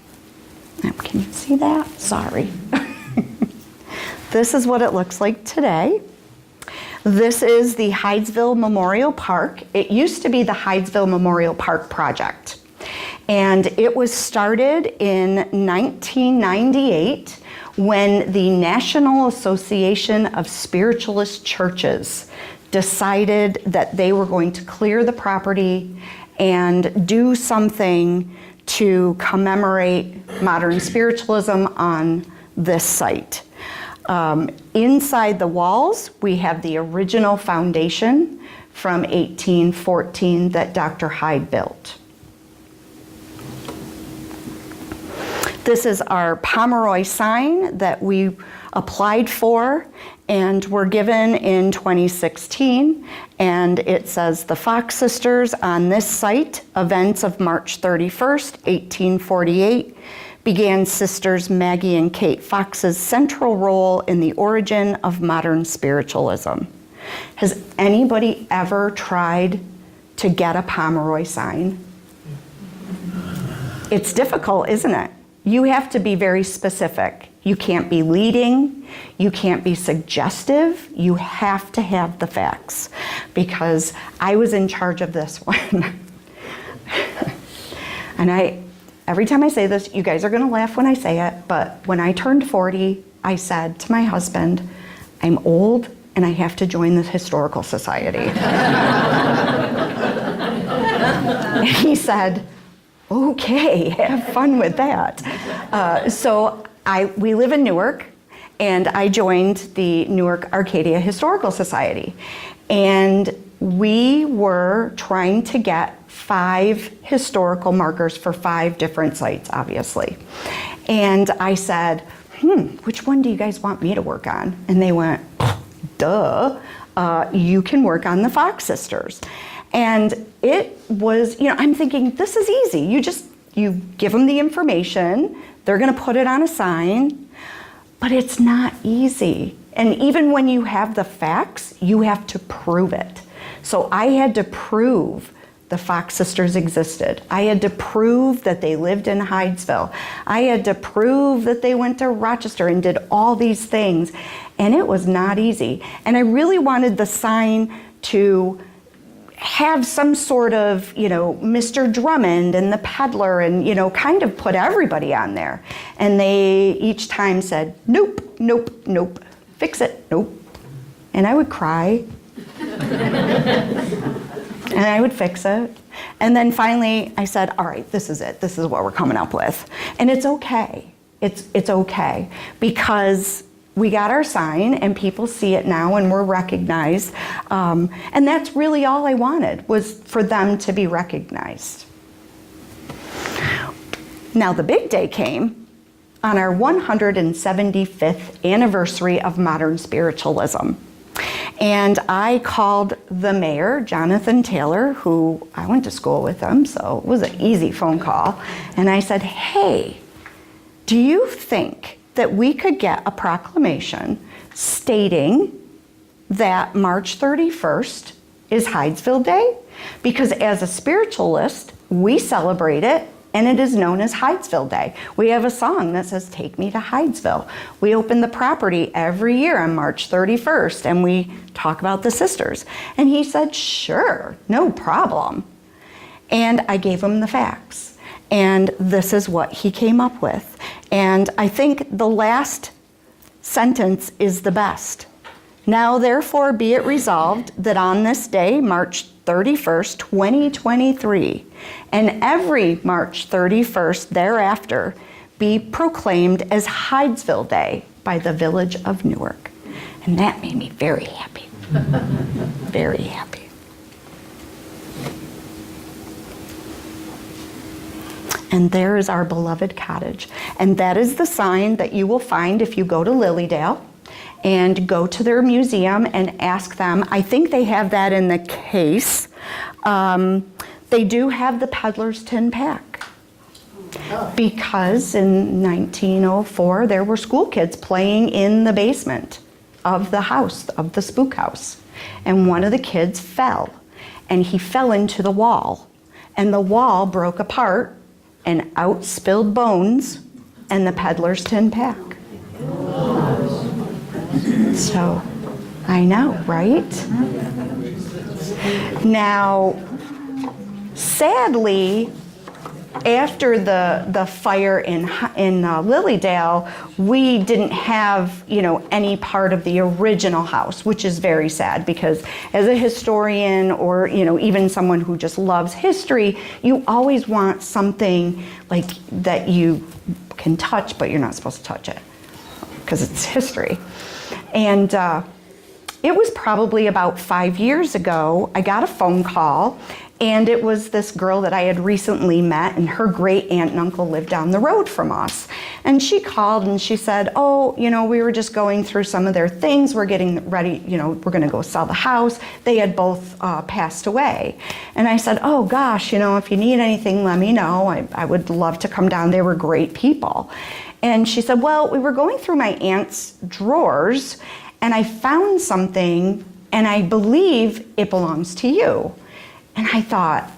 Can you see that? Sorry. This is what it looks like today. This is the Hydesville Memorial Park. It used to be the Hydesville Memorial Park Project. And it was started in 1998 when the National Association of Spiritualist Churches decided that they were going to clear the property and do something to commemorate modern spiritualism on this site. Inside the walls, we have the original foundation from 1814 that Dr. Hyde built. This is our Pomeroy sign that we applied for and were given in 2016. And it says, the Fox Sisters on this site, events of March 31st, 1848, began Sisters Maggie and Kate Fox's central role in the origin of modern spiritualism. Has anybody ever tried to get a Pomeroy sign? It's difficult, isn't it? You have to be very specific. You can't be leading, you can't be suggestive, you have to have the facts. Because I was in charge of this one. And every time I say this, you guys are gonna laugh when I say it, but when I turned 40, I said to my husband, I'm old and I have to join the Historical Society. And he said, okay, have fun with that. So we live in Newark, and I joined the Newark Arcadia Historical Society. And we were trying to get 5 historical markers for 5 different sites, obviously. And I said, which one do you guys want me to work on? And they went, duh, you can work on the Fox Sisters. And it was, I'm thinking, this is easy. You give them the information, they're gonna put it on a sign, but it's not easy. And even when you have the facts, you have to prove it. So I had to prove the Fox Sisters existed. I had to prove that they lived in Hydesville. I had to prove that they went to Rochester and did all these things. And it was not easy. And I really wanted the sign to have some sort of, Mr. Drummond and the peddler and, kind of put everybody on there. And they each time said, nope, nope, nope, fix it, nope. And I would cry. And I would fix it. And then finally I said, all right, this is it. This is what we're coming up with. And it's okay. It's okay. Because we got our sign and people see it now and we're recognized. And that's really all I wanted, was for them to be recognized. Now the big day came on our 175th anniversary of modern spiritualism. And I called the mayor, Jonathan Taylor, who I went to school with him, so it was an easy phone call. And I said, hey, do you think that we could get a proclamation stating that March 31st is Hydesville Day? Because as a spiritualist, we celebrate it, and it is known as Hydesville Day. We have a song that says, take me to Hydesville. We open the property every year on March 31st, and we talk about the sisters. And he said, sure, no problem. And I gave him the facts. And this is what he came up with. And I think the last sentence is the best. Now, therefore, be it resolved that on this day, March 31st, 2023, and every March 31st thereafter, be proclaimed as Hydesville Day by the village of Newark. And that made me very happy. Very happy. And there is our beloved cottage. And that is the sign that you will find if you go to Lilydale and go to their museum and ask them. I think they have that in the case. They do have the Peddler's Tin Pack. Because in 1904, there were school kids playing in the basement of the house, of the spook house. And one of the kids fell, and he fell into the wall. And the wall broke apart, and out spilled bones and the peddler's tin pack. So, I know, right? Now, sadly, after the fire in Lilydale, we didn't have, any part of the original house, which is very sad, because as a historian or, even someone who just loves history, you always want something like that you can touch, but you're not supposed to touch it because it's history. And it was probably about 5 years ago, I got a phone call, and it was this girl that I had recently met, and her great aunt and uncle lived down the road from us. And she called and she said, oh, we were just going through some of their things. We're getting ready, we're going to go sell the house. They had both passed away. And I said, oh gosh, if you need anything, let me know. I would love to come down. They were great people. And she said, well, we were going through my aunt's drawers, and I found something, and I believe it belongs to you. And I thought,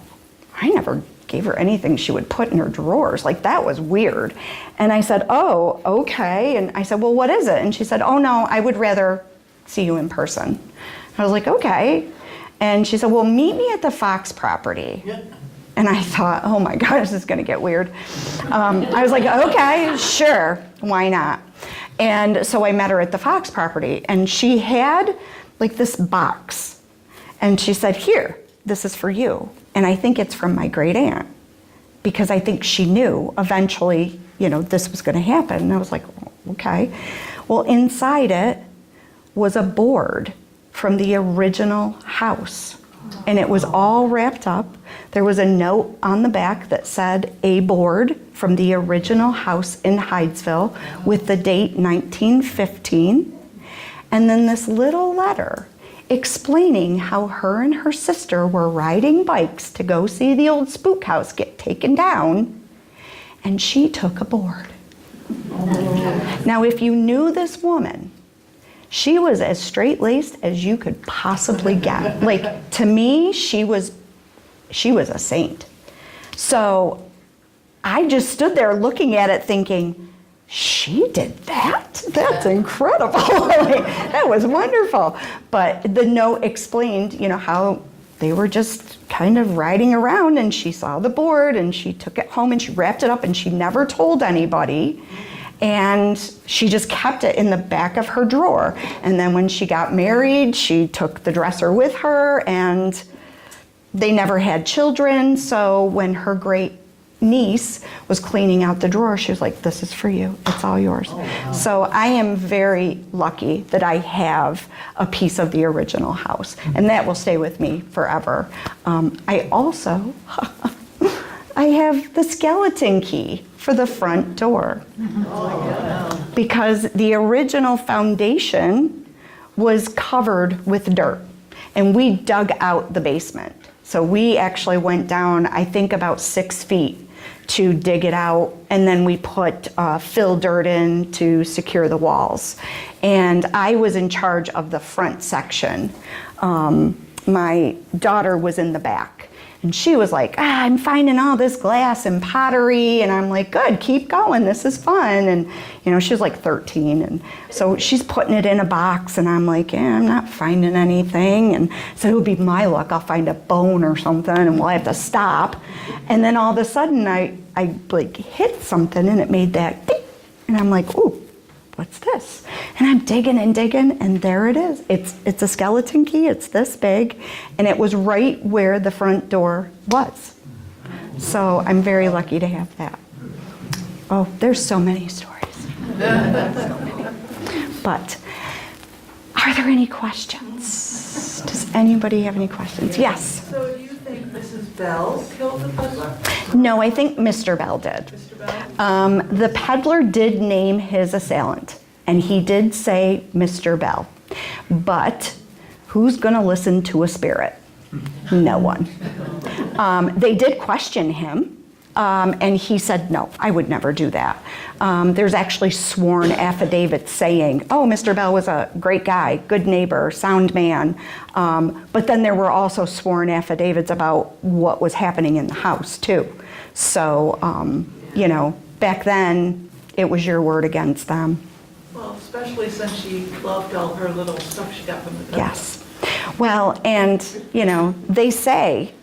I never gave her anything she would put in her drawers. Like, that was weird. And I said, oh, okay. And I said, well, what is it? And she said, oh, no, I would rather see you in person. I was like, okay. And she said, well, meet me at the Fox property. Yeah. And I thought, oh my gosh, this is gonna get weird. I was like, okay, sure, why not? And so I met her at the Fox property, and she had like this box. And she said, here, this is for you. And I think it's from my great aunt, because I think she knew eventually, this was gonna happen. And I was like, okay. Well, inside it was a board from the original house. And it was all wrapped up. There was a note on the back that said, a board from the original house in Hydesville with the date 1915. And then this little letter explaining how her and her sister were riding bikes to go see the old spook house get taken down, and she took a board. Now, if you knew this woman, she was as straight-laced as you could possibly get. Like, to me, she was a saint. So I just stood there looking at it thinking, she did that? That's incredible. Like, that was wonderful. But the note explained, how they were just kind of riding around, and she saw the board, and she took it home, and she wrapped it up, and she never told anybody. And she just kept it in the back of her drawer. And then when she got married, she took the dresser with her, and they never had children. So when her great niece was cleaning out the drawer, she was like, this is for you, it's all yours. Oh, wow. So I am very lucky that I have a piece of the original house, and that will stay with me forever. I also, I have the skeleton key for the front door. Oh, because the original foundation was covered with dirt, and we dug out the basement. So we actually went down, I think, about 6 feet to dig it out, and then we put fill dirt in to secure the walls. And I was in charge of the front section. My daughter was in the back. And she was like, I'm finding all this glass and pottery. And I'm like, good, keep going, this is fun. And she was like 13. And so she's putting it in a box, and I'm like, I'm not finding anything. And so it would be my luck, I'll find a bone or something, and we'll have to stop. And then all of a sudden I like hit something, and it made that ding. And I'm like, ooh, what's this? And I'm digging and digging, and there it is. It's a skeleton key, it's this big, and it was right where the front door was. So I'm very lucky to have that. Oh, there's so many stories. So many. But are there any questions? Does anybody have any questions? Yes? So do you think Mrs. Bell killed the peddler? No, I think Mr. Bell did. Mr. Bell? The peddler did name his assailant, and he did say Mr. Bell. But who's going to listen to a spirit? No one. They did question him And he said, no, I would never do that. There's actually sworn affidavits saying, oh, Mr. Bell was a great guy, good neighbor, sound man. But then there were also sworn affidavits about what was happening in the house too. So, you know, back then, it was your word against them. Well, especially since she loved all her little stuff she got from the government. Yes. Well, and, you know, they say,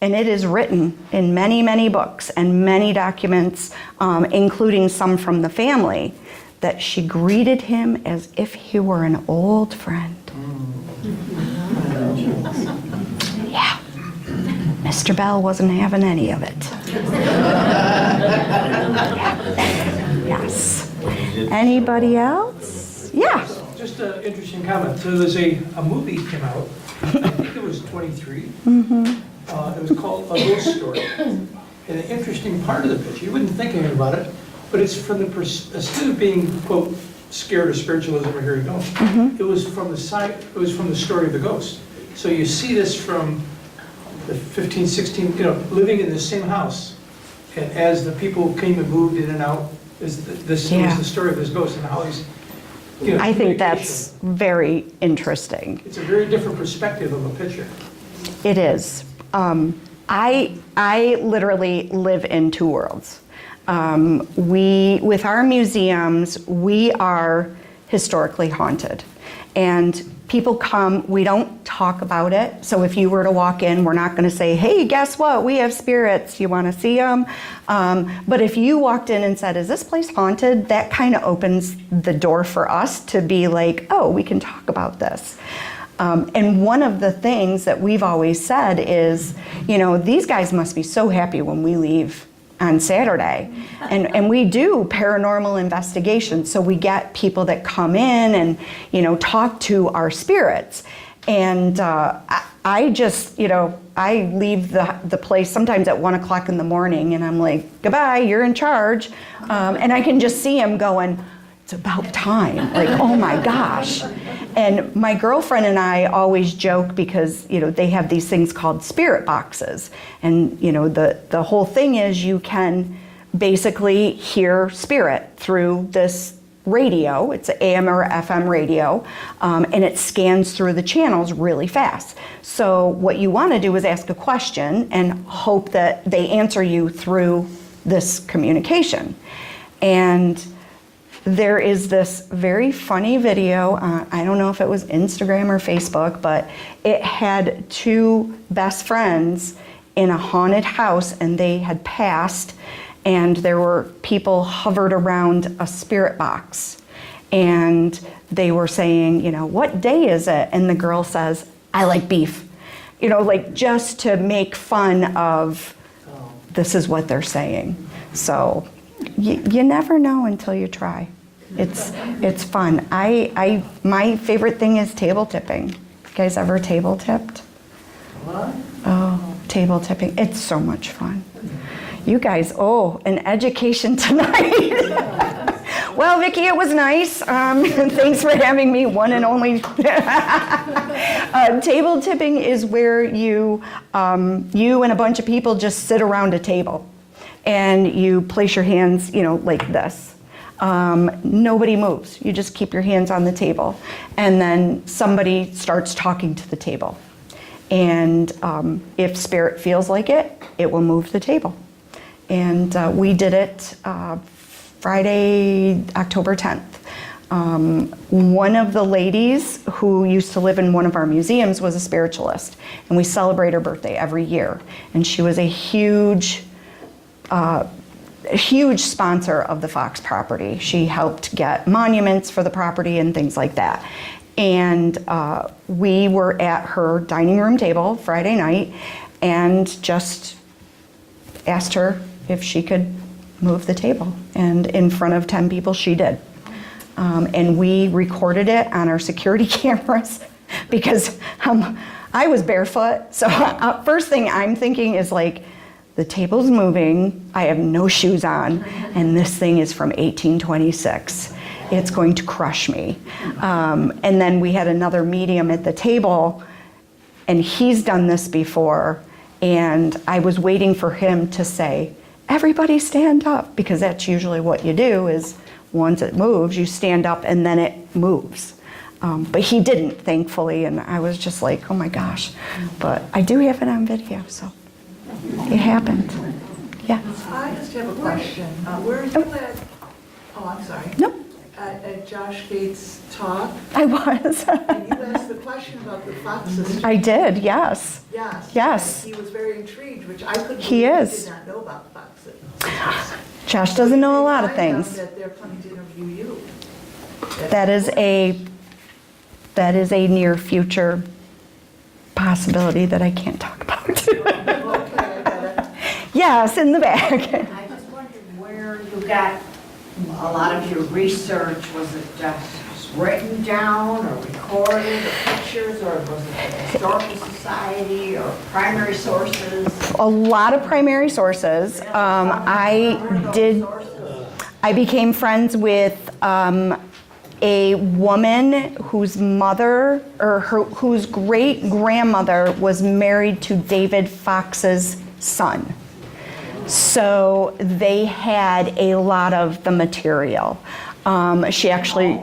and it is written in many, many books and many documents, including some from the family, that she greeted him as if he were an old friend. Yeah. Mr. Bell wasn't having any of it. Yes. Anybody else? Yeah. Just an interesting comment. So there's a movie came out, I think it was 23. It was called A Ghost Story. And an interesting part of the picture, you wouldn't think anything about it, but it's from the, instead of being, quote, scared of spiritualism or here you go, it was from the side, it was from the story of the ghost. So you see this from the 15, 16, you know, living in the same house. And as the people came and moved in and out, this was the story of this ghost and how he's, you know, I think that's very interesting. it's a very different perspective of a picture. It is. I literally live in two worlds. With our museums, we are historically haunted. And people come, we don't talk about it. So if you were to walk in, we're not going to say, hey, guess what? We have spirits. You want to see them? But if you walked in and said, is this place haunted? That kind of opens the door for us to be like, oh, we can talk about this. And one of the things that we've always said is, you know, these guys must be so happy when we leave on Saturday. And we do paranormal investigations. So we get people that come in and, you know, talk to our spirits. And I just, you know, I leave the place sometimes at 1 o'clock in the morning and I'm like, goodbye, you're in charge. And I can just see him going, it's about time. Like, oh my gosh. And my girlfriend and I always joke because, you know, they have these things called spirit boxes. And, you know, the whole thing is you can basically hear spirit through this radio. It's an AM or FM radio, and it scans through the channels really fast. So what you want to do is ask a question and hope that they answer you through this communication. And there is this very funny video, I don't know if it was Instagram or Facebook, but it had two best friends in a haunted house and they had passed and there were people hovered around a spirit box and they were saying, you know, what day is it? And the girl says, I like beef. You know, like just to make fun of this is what they're saying. So you never know until you try. It's fun. My favorite thing is table tipping. You guys ever table tipped? What? Oh, table tipping. It's so much fun. You guys, an education tonight. Well, Vicki, it was nice. Thanks for having me, one and only. Table tipping is where you and a bunch of people just sit around a table and you place your hands, you know, like this. Nobody moves. You just keep your hands on the table. And then somebody starts talking to the table. And if spirit feels like it, it will move the table. And we did it Friday, October 10th. One of the ladies who used to live in one of our museums was a spiritualist. And we celebrate her birthday every year. And she was a huge sponsor of the Fox property. She helped get monuments for the property and things like that. And we were at her dining room table Friday night and just asked her if she could move the table. And in front of 10 people, she did. And we recorded it on our security cameras because I was barefoot. So first thing I'm thinking is like, the table's moving, I have no shoes on, and this thing is from 1826. It's going to crush me. And then we had another medium at the table, and he's done this before, and I was waiting for him to say, everybody stand up, because that's usually what you do is once it moves, you stand up and then it moves. But he didn't, thankfully, and I was just like, oh my gosh. But I do have it on video, so it happened. Yeah. I just have a question. Were you at, I'm sorry. Nope, At Josh Gates' talk, I was. and you asked the question about the foxes. I did, yes. Yes. Yes. And he was very intrigued, which I couldn't He believe is. did not know about foxes. Josh doesn't know a lot of I found things. that they're planning to interview you. That is a near future possibility that I can't talk about. Okay, I got it. Yes, in the back. I just wondered where you got a lot of your research. Was it just written down or recorded or pictures, or was it the Historical Society or primary sources? A lot of primary sources. I became friends with a woman whose mother, or whose great grandmother was married to David Fox's son. So they had a lot of the material. She actually,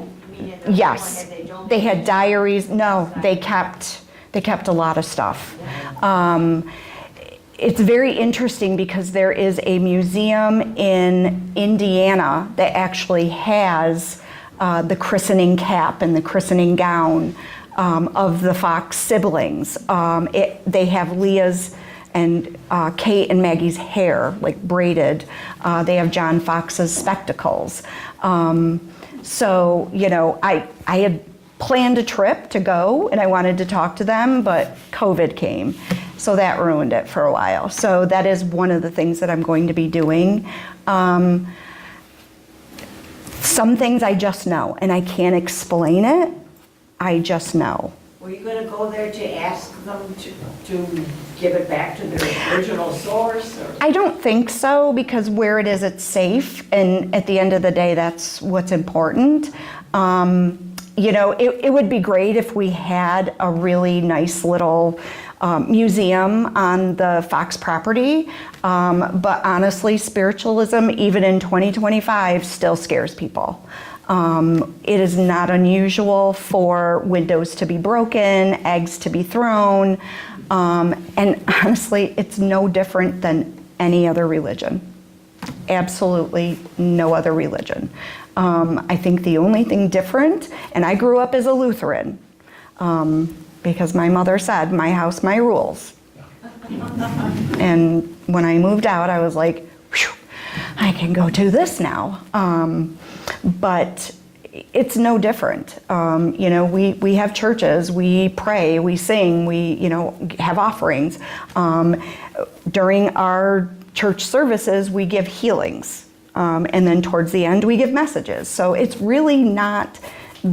yes, they had diaries. No, they kept a lot of stuff. It's very interesting because there is a museum in Indiana that actually has the christening cap and the christening gown of the Fox siblings. They have Leah's and Kate and Maggie's hair, like braided. They have John Fox's spectacles. So, you know, I had planned a trip to go and I wanted to talk to them, but COVID came. So that ruined it for a while. So that is one of the things that I'm going to be doing. Some things I just know, and I can't explain it. I just know. Were you going to go there to ask them to give it back to their original source? Or? I don't think so, because where it is, it's safe, and at the end of the day, that's what's important. You know, it would be great if we had a really nice little museum on the Fox property, but honestly, spiritualism, even in 2025, still scares people. It is not unusual for windows to be broken, eggs to be thrown, and honestly, it's no different than any other religion. Absolutely no other religion. I think the only thing different, and I grew up as a Lutheran, because my mother said, my house, my rules. And when I moved out, I was like, whew, I can go do this now. But it's no different. You know, we have churches, we pray, we sing, we, you know, have offerings. During our church services, we give healings. And then towards the end, we give messages. So it's really not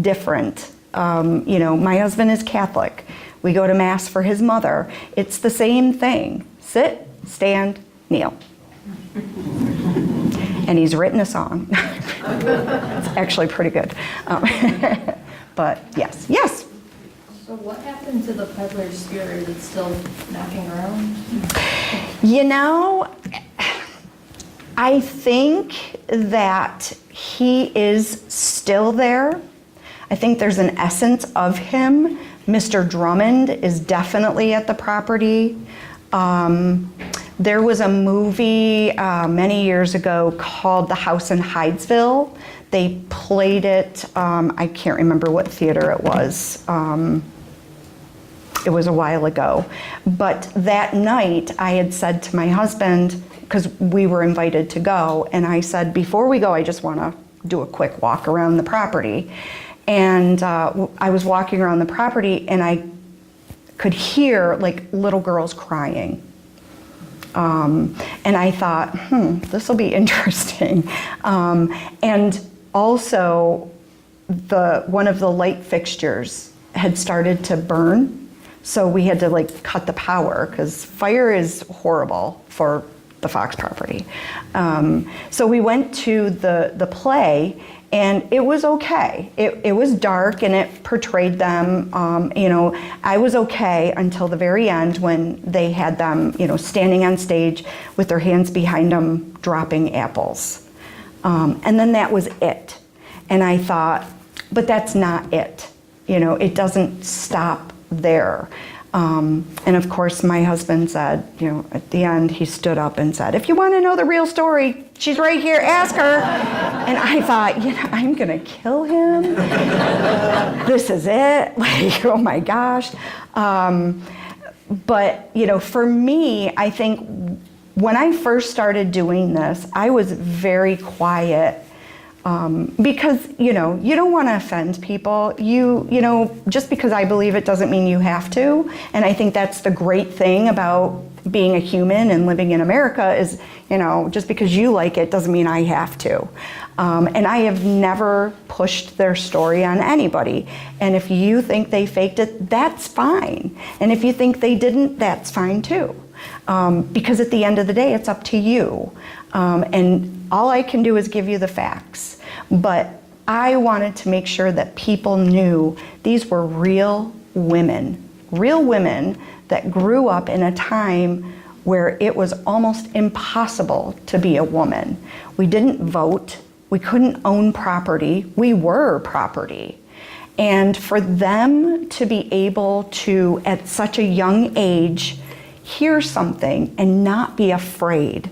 different. You know, my husband is Catholic. We go to Mass for his mother. It's the same thing. Sit, stand, kneel. And he's written a song. It's actually pretty good. But yes, yes. So what happened to the peddler spirit? It's still knocking around? You know, I think that he is still there. I think there's an essence of him. Mr. Drummond is definitely at the property. There was a movie many years ago called The House in Hydesville. They played it, I can't remember what theater it was. It was a while ago. But that night I had said to my husband, because we were invited to go, and I said, before we go, I just want to do a quick walk around the property. And I was walking around the property and I could hear like little girls crying. And I thought, this will be interesting. And also, one of the light fixtures had started to burn, so we had to like cut the power, because fire is horrible for the Fox property. So we went to the play, and it was okay. It was dark, and it portrayed them, I was okay until the very end when they had them, standing on stage with their hands behind them, dropping apples. And then that was it. And I thought, but that's not it. It doesn't stop there. And of course, my husband said, at the end, he stood up and said, if you want to know the real story, she's right here, ask her. And I thought, I'm going to kill him. This is it. Like, oh my gosh. But, for me, I think when I first started doing this, I was very quiet. Because, you don't want to offend people. Just because I believe it doesn't mean you have to. And I think that's the great thing about being a human and living in America is, just because you like it doesn't mean I have to. And I have never pushed their story on anybody. And if you think they faked it, that's fine. And if you think they didn't, that's fine too. Because at the end of the day, it's up to you. And all I can do is give you the facts. But I wanted to make sure that people knew these were real women that grew up in a time where it was almost impossible to be a woman. We didn't vote. We couldn't own property. We were property. And for them to be able to, at such a young age, hear something and not be afraid.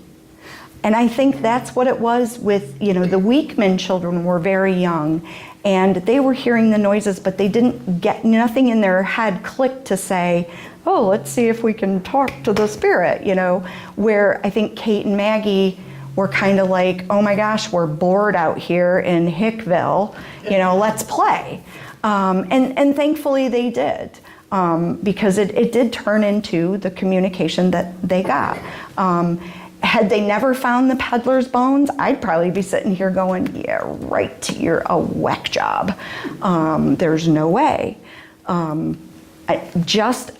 And I think that's what it was with, the Weekman children were very young, and they were hearing the noises, but they didn't get, nothing in their head clicked to say, oh, let's see if we can talk to the spirit, where I think Kate and Maggie were kind of like, oh my gosh, we're bored out here in Hickville, let's play. And thankfully they did. Because it did turn into the communication that they got. Had they never found the peddler's bones, I'd probably be sitting here going, yeah, right, you're a whack job. There's no way. Just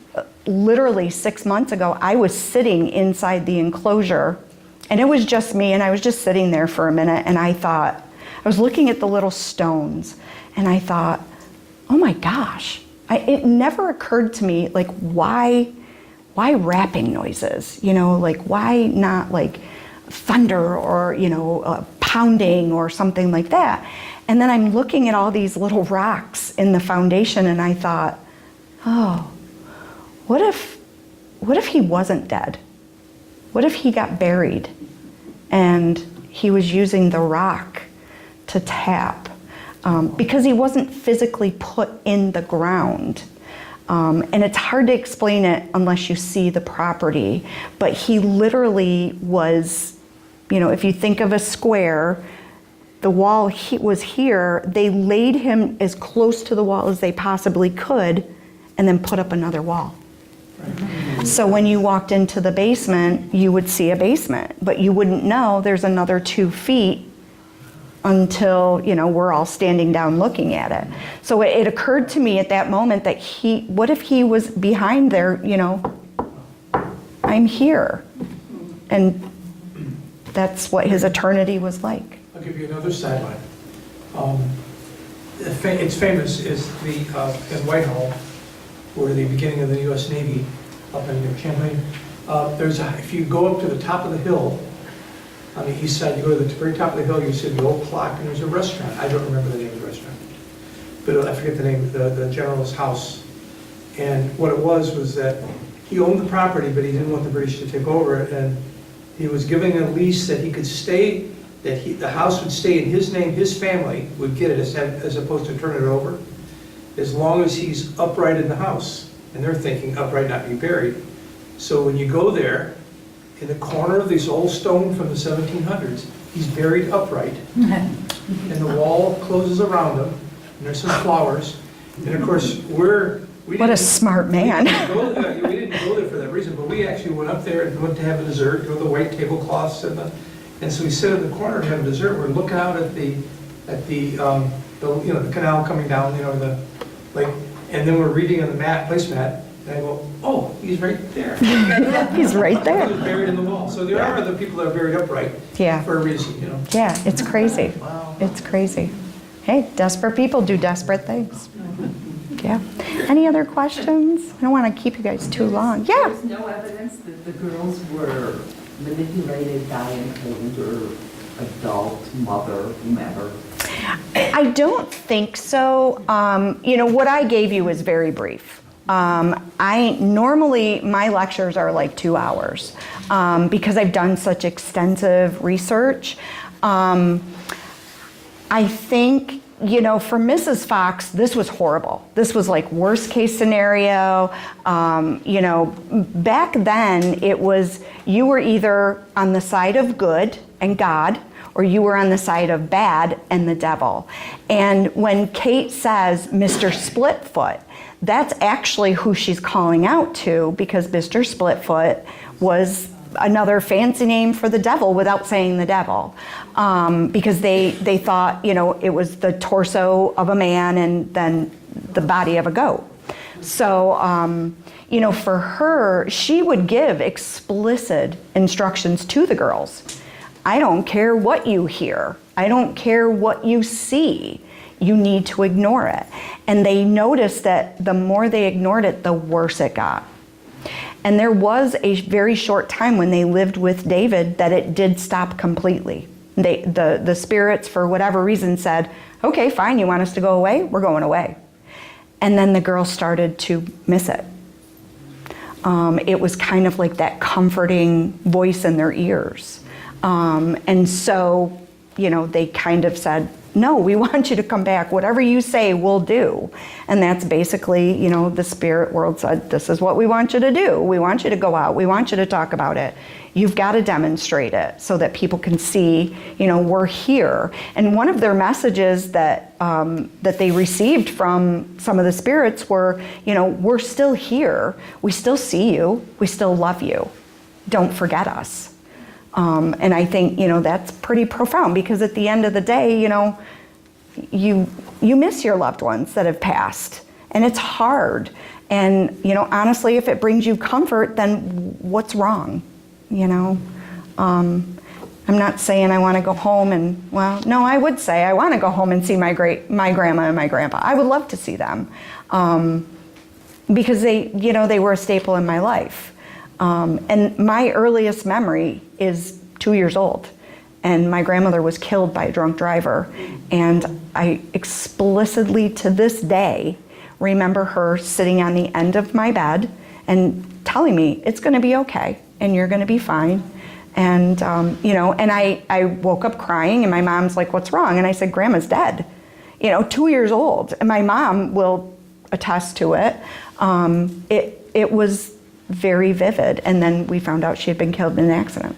literally 6 months ago, I was sitting inside the enclosure, and it was just me, and I was just sitting there for a minute, and I was looking at the little stones, and I thought, oh my gosh. It never occurred to me, like, why rapping noises? Why not like thunder or, pounding or something like that? And then I'm looking at all these little rocks in the foundation, and I thought, oh, what if he wasn't dead? What if he got buried and he was using the rock to tap? Because he wasn't physically put in the ground. And it's hard to explain it unless you see the property. But he literally was, if you think of a square, the wall was here. They laid him as close to the wall as they possibly could and then put up another wall. So when you walked into the basement, you would see a basement, but you wouldn't know there's another 2 feet until, we're all standing down looking at it. So it occurred to me at that moment that what if he was behind there, I'm here. And that's what his eternity was like. I'll give you another sideline. It's famous is in Whitehall, where the beginning of the U.S. Navy, up in Champlain, if you go up to the top of the hill, on the east side, you go to the very top of the hill, you see the old clock, and there's a restaurant. I don't remember the name of the restaurant, but I forget the name, the general's house. And what it was that he owned the property, but he didn't want the British to take over it, and he was giving a lease that he could stay, the house would stay in his name, his family would get it as opposed to turn it over, as long as he's upright in the house. And they're thinking upright, not be buried. So when you go there, in the corner of this old stone from the 1700s, he's buried upright, and the wall closes around him, and there's some flowers, and of course What a smart man. We didn't go there for that reason, but we actually went up there and went to have a dessert, with the white tablecloths, and so we sit in the corner and have a dessert. We're looking out at the canal coming down, the lake, and then we're reading on the placemat, And I go, oh, he's right there. He's right He there. was buried in the wall. So there are other people that are buried upright Yeah. for a reason, you know. Yeah, it's crazy. It's crazy. Hey, desperate people do desperate things. Yeah. Any other questions? I don't want to keep you guys too long. Yeah. There's no evidence that the girls were manipulated by an older adult, mother, whomever. I don't think so. What I gave you is very brief. Normally my lectures are like 2 hours because I've done such extensive research. I think, for Mrs. Fox, this was horrible. This was like worst case scenario. Back then it was, you were either on the side of good and God, or you were on the side of bad and the devil. And when Kate says Mr. Splitfoot, that's actually who she's calling out to, because Mr. Splitfoot was another fancy name for the devil without saying the devil, because they thought, it was the torso of a man and then the body of a goat. So, for her, she would give explicit instructions to the girls. I don't care what you hear. I don't care what you see. You need to ignore it. And they noticed that the more they ignored it, the worse it got. And there was a very short time when they lived with David that it did stop completely. The spirits, for whatever reason, said, okay, fine, you want us to go away? We're going away. And then the girls started to miss it. It was kind of like that comforting voice in their ears. And so, they kind of said, no, we want you to come back. Whatever you say, we'll do. And that's basically, the spirit world said, this is what we want you to do. We want you to go out. We want you to talk about it. You've got to demonstrate it so that people can see, we're here. And one of their messages that they received from some of the spirits were, we're still here. We still see you. We still love you. Don't forget us. And I think, that's pretty profound, because at the end of the day, you miss your loved ones that have passed, and it's hard. And, honestly, if it brings you comfort, then what's wrong? I'm not saying I want to go home and, well, no, I would say I want to go home and see my grandma and my grandpa. I would love to see them, because they were a staple in my life. And my earliest memory is 2 years old, and my grandmother was killed by a drunk driver. And I explicitly, to this day, remember her sitting on the end of my bed and telling me, it's going to be okay, and you're going to be fine. And, and I woke up crying, and my mom's like, what's wrong? And I said, Grandma's dead, 2 years old. And my mom will attest to it. It was very vivid. And then we found out she had been killed in an accident.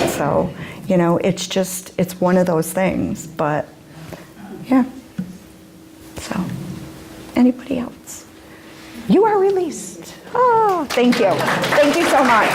So, it's one of those things. But, yeah. So, anybody else? You are released. Oh, thank you. Thank you so much.